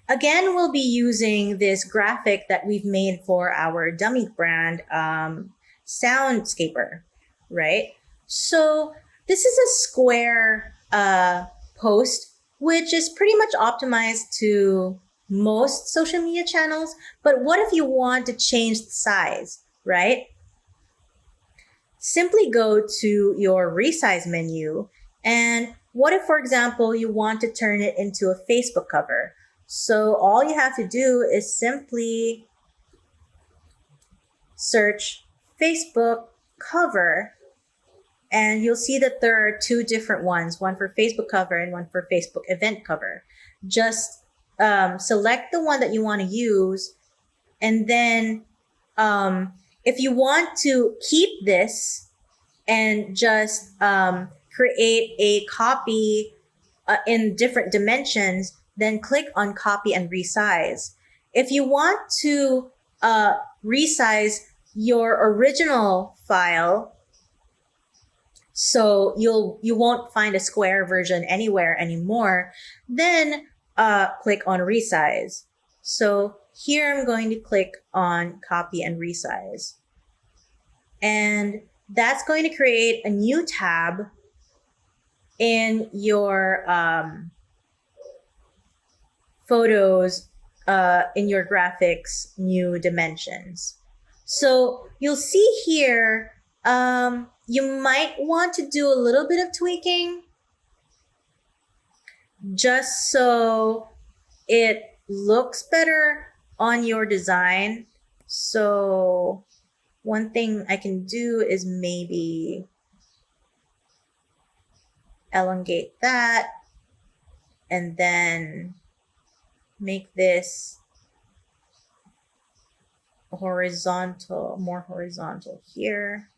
Again, we'll be using this graphic that we've made for our dummy brand, Soundscaper, right? So this is a square post, which is pretty much optimized to most social media channels. But what if you want to change the size, right? Simply go to your resize menu. And what if, for example, you want to turn it into a Facebook cover? So all you have to do is simply search Facebook cover, and you'll see that there are two different ones, one for Facebook cover and one for Facebook event cover. Just select the one that you want to use. And then if you want to keep this and just create a copy in different dimensions, then click on copy and resize. If you want to resize your original file, so you won't find a square version anywhere anymore, then click on resize. So here I'm going to click on copy and resize. And that's going to create a new tab in your photos, in your graphics, new dimensions. So you'll see here, you might want to do a little bit of tweaking just so it looks better on your design. So one thing I can do is maybe elongate that and then make this horizontal, more horizontal here.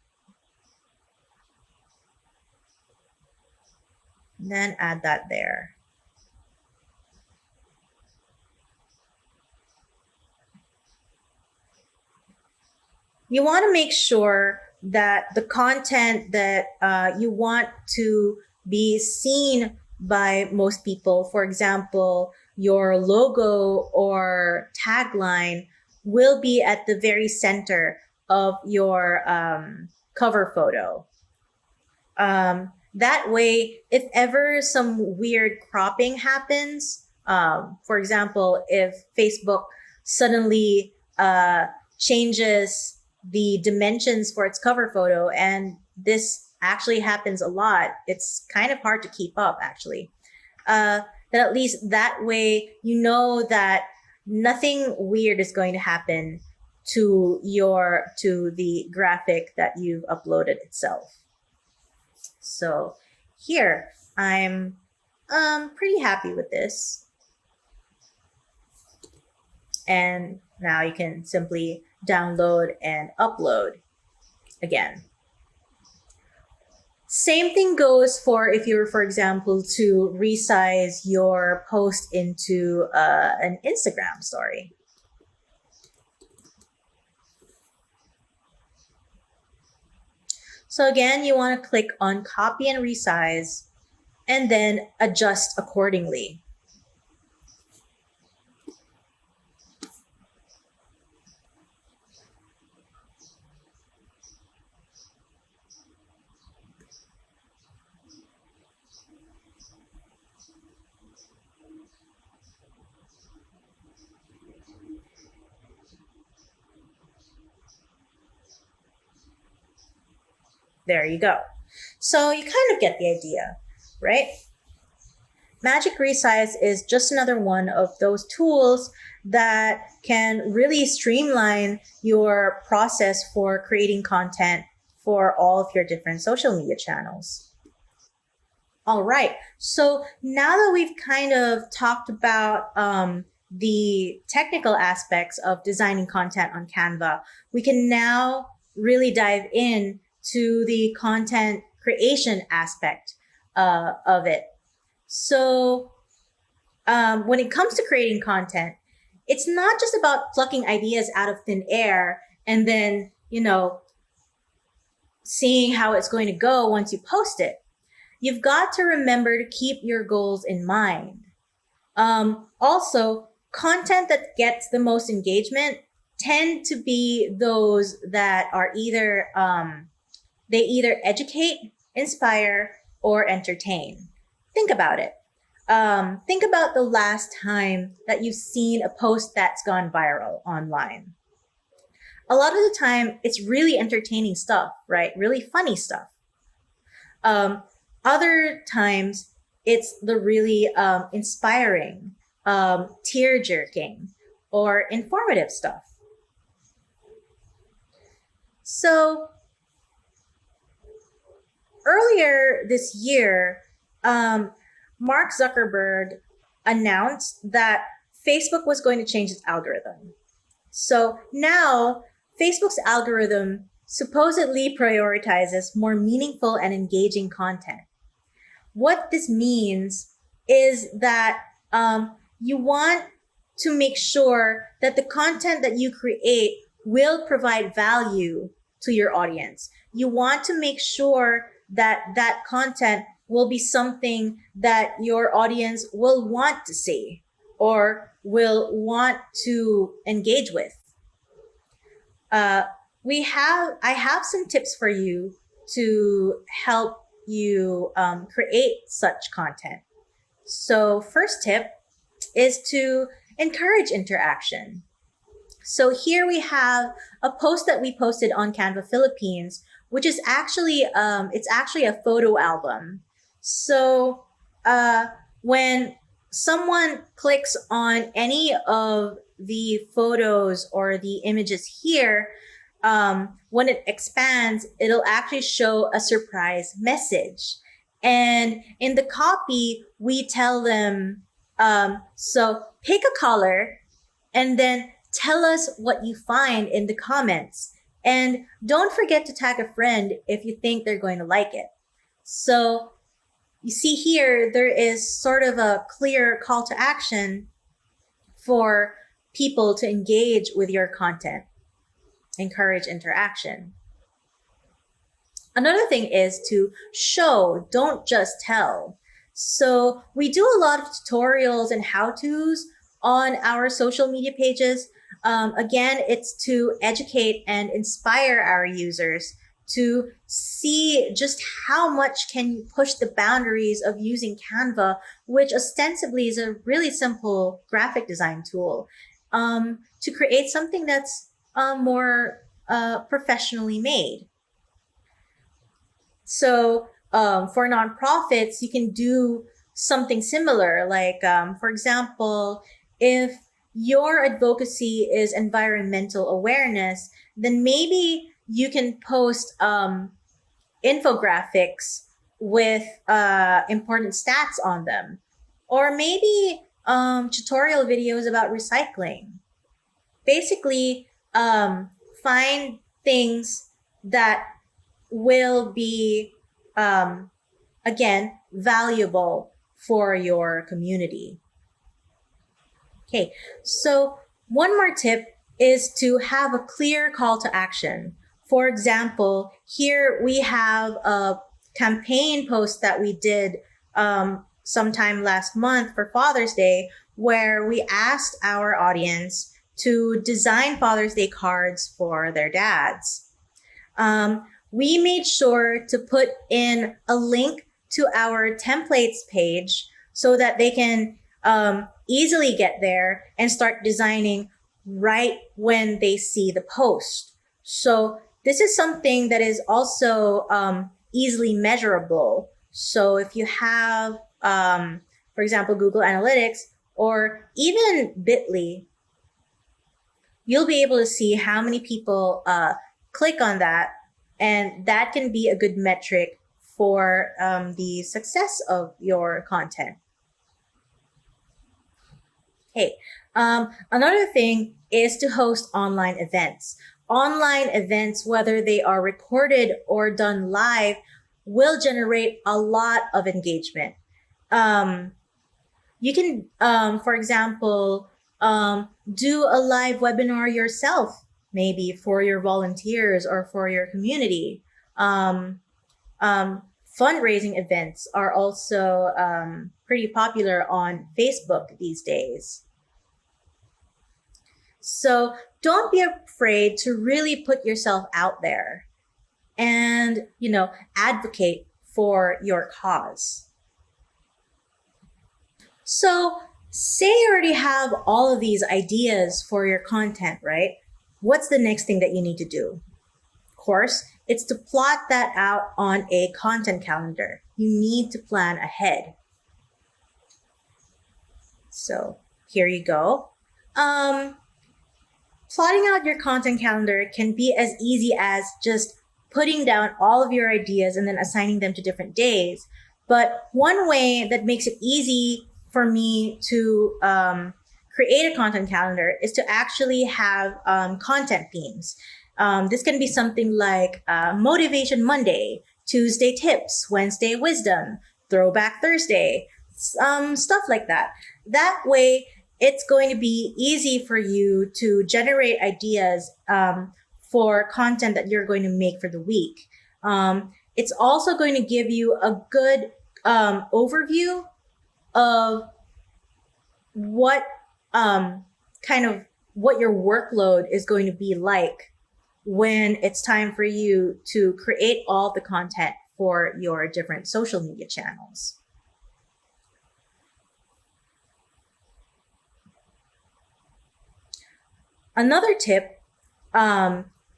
And then add that there. You want to make sure that the content that you want to be seen by most people, for example, your logo or tagline, will be at the very center of your cover photo. That way, if ever some weird cropping happens, for example, if Facebook suddenly changes the dimensions for its cover photo, and this actually happens a lot, it's kind of hard to keep up actually, then at least that way you know that nothing weird is going to happen to the graphic that you've uploaded itself. So here I'm pretty happy with this, and now you can simply download and upload again. Same thing goes for if you were, for example, to resize your post into an Instagram story. So again, you want to click on copy and resize and then adjust accordingly. There you go. So you kind of get the idea, right? Magic Resize is just another one of those tools that can really streamline your process for creating content for all of your different social media channels. All right, so now that we've kind of talked about the technical aspects of designing content on Canva, we can now really dive in to the content creation aspect of it. So when it comes to creating content, it's not just about plucking ideas out of thin air and then, seeing how it's going to go once you post it. You've got to remember to keep your goals in mind. Also, content that gets the most engagement tend to be those that are either they either educate, inspire, or entertain. Think about it. Think about the last time that you've seen a post that's gone viral online. A lot of the time, it's really entertaining stuff, right? Really funny stuff. Other times, it's the really inspiring, tear-jerking, or informative stuff. So earlier this year, Mark Zuckerberg announced that Facebook was going to change its algorithm. So now Facebook's algorithm supposedly prioritizes more meaningful and engaging content. What this means is that you want to make sure that the content that you create will provide value to your audience. You want to make sure that that content will be something that your audience will want to see or will want to engage with. I have some tips for you to help you create such content. So first tip is to encourage interaction. So here we have a post that we posted on Canva Philippines, which is actually it's actually a photo album. So when someone clicks on any of the photos or the images here, when it expands, it'll actually show a surprise message. And in the copy, we tell them, so pick a color and then tell us what you find in the comments. And don't forget to tag a friend if you think they're going to like it. So you see here, there is sort of a clear call to action for people to engage with your content. Encourage interaction. Another thing is to show, don't just tell. So we do a lot of tutorials and how-tos on our social media pages. Again, it's to educate and inspire our users to see just how much can you push the boundaries of using Canva, which ostensibly is a really simple graphic design tool, to create something that's more professionally made. So for nonprofits, you can do something similar. Like, for example, if your advocacy is environmental awareness, then maybe you can post infographics with important stats on them. Or maybe tutorial videos about recycling. Basically, find things that will be, again, valuable for your community. Okay, so one more tip is to have a clear call to action. For example, here we have a campaign post that we did sometime last month for Father's Day, where we asked our audience to design Father's Day cards for their dads. We made sure to put in a link to our templates page so that they can easily get there and start designing right when they see the post. So this is something that is also easily measurable. So if you have, for example, Google Analytics or even Bitly, you'll be able to see how many people click on that. And that can be a good metric for the success of your content. Okay, another thing is to host online events. online events, whether they are recorded or done live, will generate a lot of engagement. You can, for example, do a live webinar yourself, maybe for your volunteers or for your community. Fundraising events are also pretty popular on Facebook these days. So don't be afraid to really put yourself out there and, advocate for your cause. So say you already have all of these ideas for your content, right? What's the next thing that you need to do? Of course, it's to plot that out on a content calendar. You need to plan ahead. So here you go. Plotting out your content calendar can be as easy as just putting down all of your ideas and then assigning them to different days. But one way that makes it easy for me to create a content calendar is to actually have content themes. This can be something like Motivation Monday, Tuesday Tips, Wednesday Wisdom, Throwback Thursday, stuff like that. That way, it's going to be easy for you to generate ideas for content that you're going to make for the week. It's also going to give you a good overview of what what your workload is going to be like when it's time for you to create all the content for your different social media channels. Another tip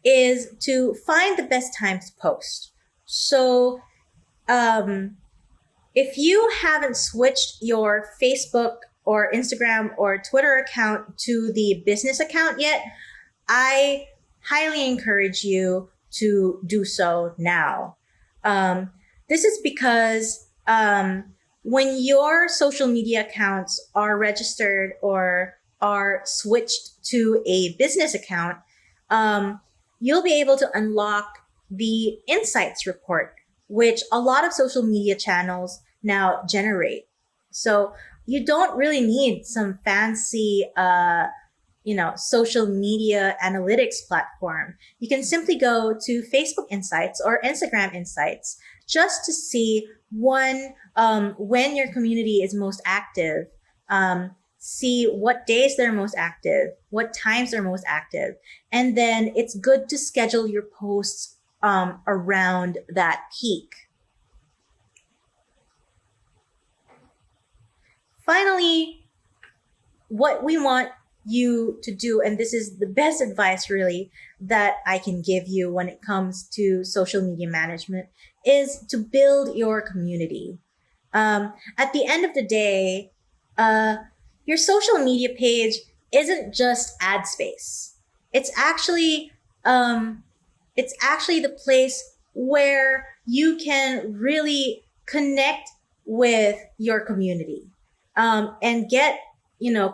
is to find the best times to post. So if you haven't switched your Facebook or Instagram or Twitter account to the business account yet, I highly encourage you to do so now. This is because when your social media accounts are registered or are switched to a business account, you'll be able to unlock the insights report, which a lot of social media channels now generate. So you don't really need some fancy, social media analytics platform. You can simply go to Facebook Insights or Instagram Insights just to see when your community is most active, see what days they're most active, what times they're most active. And then it's good to schedule your posts around that peak. Finally, what we want you to do, and this is the best advice really that I can give you when it comes to social media management, is to build your community. At the end of the day, your social media page isn't just ad space. It's actually the place where you can really connect with your community and get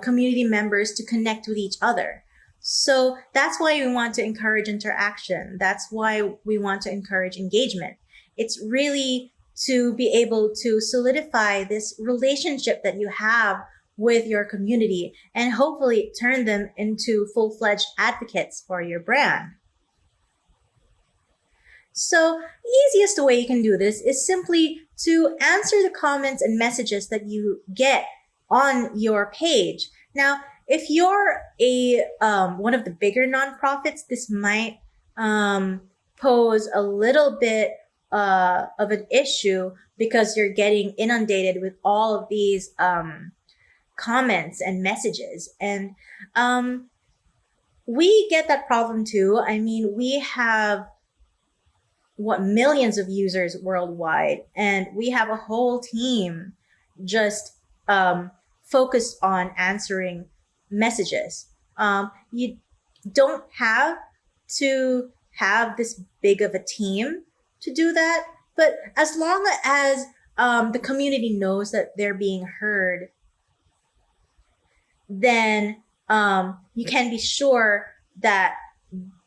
community members to connect with each other. So that's why we want to encourage interaction. That's why we want to encourage engagement. It's really to be able to solidify this relationship that you have with your community and hopefully turn them into full-fledged advocates for your brand. So the easiest way you can do this is simply to answer the comments and messages that you get on your page. Now, if you're one of the bigger nonprofits, this might pose a little bit of an issue because you're getting inundated with all of these comments and messages. And we get that problem too. I mean, we have millions of users worldwide, and we have a whole team just focused on answering messages. You don't have to have this big of a team to do that, but as long as the community knows that they're being heard, then you can be sure that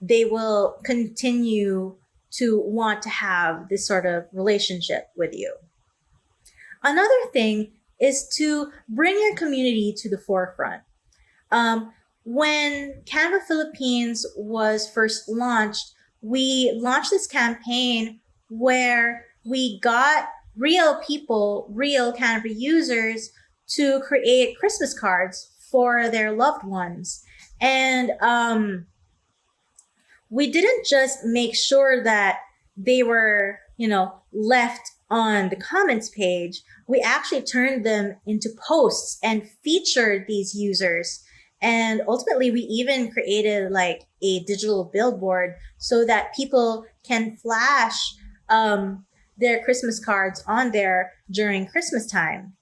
they will continue to want to have this sort of relationship with you. Another thing is to bring your community to the forefront. When Canva Philippines was first launched, we launched this campaign where we got real people, real Canva users, to create Christmas cards for their loved ones. And we didn't just make sure that they were, left on the comments page. We actually turned them into posts and featured these users. And ultimately, we even created like a digital billboard so that people can flash their Christmas cards on there during Christmas time.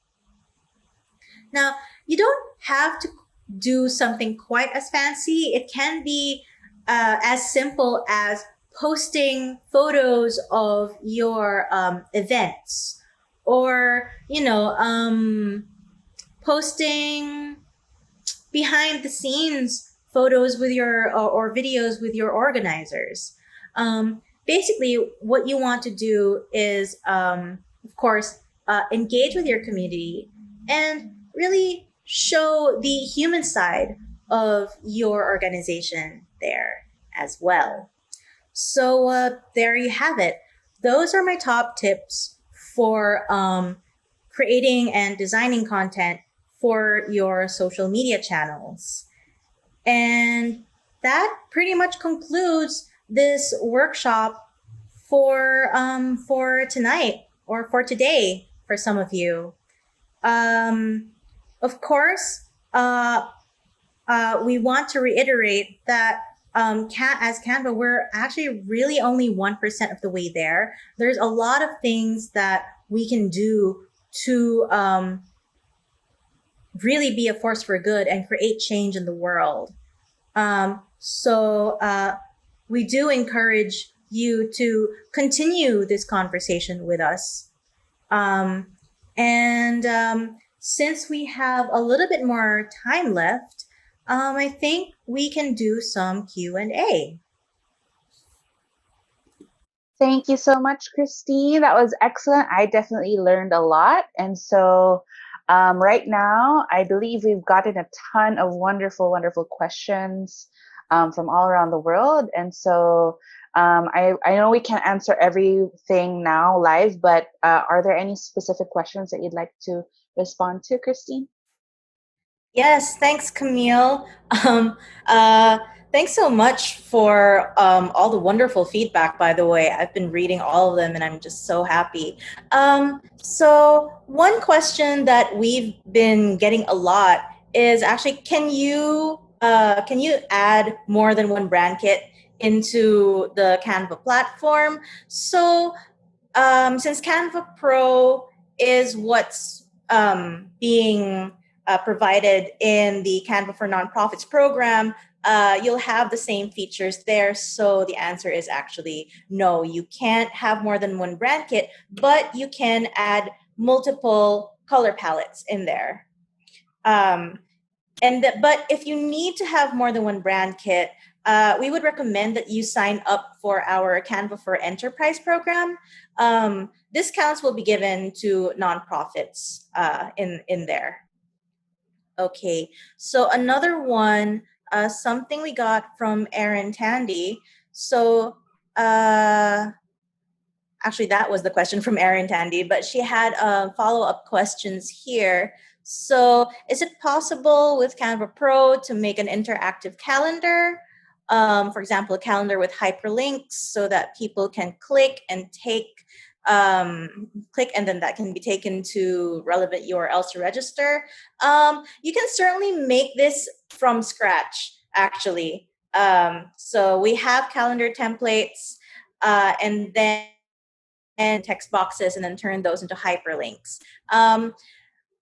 Now, you don't have to do something quite as fancy. It can be as simple as posting photos of your events, or posting behind the scenes photos with your or videos with your organizers. Basically, what you want to do is, of course, engage with your community and really show the human side of your organization there as well. So there you have it. Those are my top tips for creating and designing content for your social media channels. And that pretty much concludes this workshop for tonight, or for today for some of you. Of course, we want to reiterate that as Canva, we're actually really only 1% of the way there. There's a lot of things that we can do to really be a force for good and create change in the world. So we do encourage you to continue this conversation with us. Since we have a little bit more time left, I think we can do some Q&A. Thank you so much, Kristine. That was excellent. I definitely learned a lot. And so right now, I believe we've gotten a ton of wonderful, wonderful questions from all around the world. And so I know we can't answer everything now live, but are there any specific questions that you'd like to respond to, Kristine? Yes, thanks, Camille. Thanks so much for all the wonderful feedback, by the way. I've been reading all of them and I'm just so happy. So one question that we've been getting a lot is actually, can you add more than one brand kit into the Canva platform? So since Canva Pro is what's being provided in the Canva for Nonprofits program, you'll have the same features there. So the answer is actually no, you can't have more than one brand kit, but you can add multiple color palettes in there. But if you need to have more than one brand kit, we would recommend that you sign up for our Canva for Enterprise program. Discounts will be given to nonprofits in there. Okay, so another one, something we got from Erin Tandy. So actually, that was the question from Erin Tandy, but she had follow-up questions here. So is it possible with Canva Pro to make an interactive calendar? For example, a calendar with hyperlinks so that people can click and then that can be taken to relevant URLs to register. You can certainly make this from scratch, actually. So we have calendar templates and then text boxes and then turn those into hyperlinks.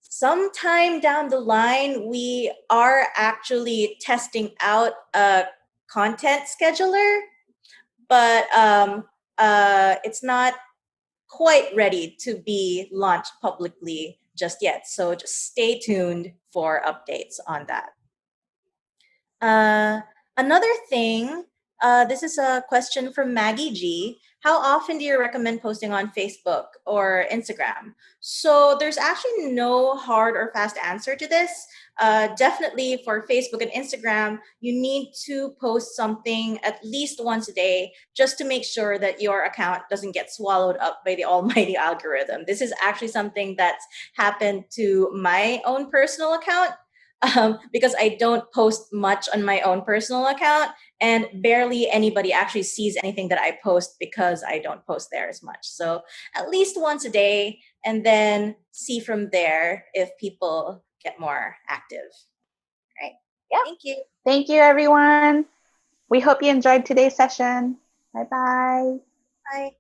Sometime down the line, we are actually testing out a content scheduler, but it's not quite ready to be launched publicly just yet. So just stay tuned for updates on that. Another thing This is a question from Maggie G. How often do you recommend posting on Facebook or Instagram? So there's actually no hard or fast answer to this. Definitely for Facebook and Instagram, you need to post something at least once a day just to make sure that your account doesn't get swallowed up by the almighty algorithm. This is actually something that's happened to my own personal account. Because I don't post much on my own personal account, and barely anybody actually sees anything that I post because I don't post there as much. So at least once a day, and then see from there if people get more active. Right. Yeah. Thank you. Thank you, everyone. We hope you enjoyed today's session. Bye bye. Bye.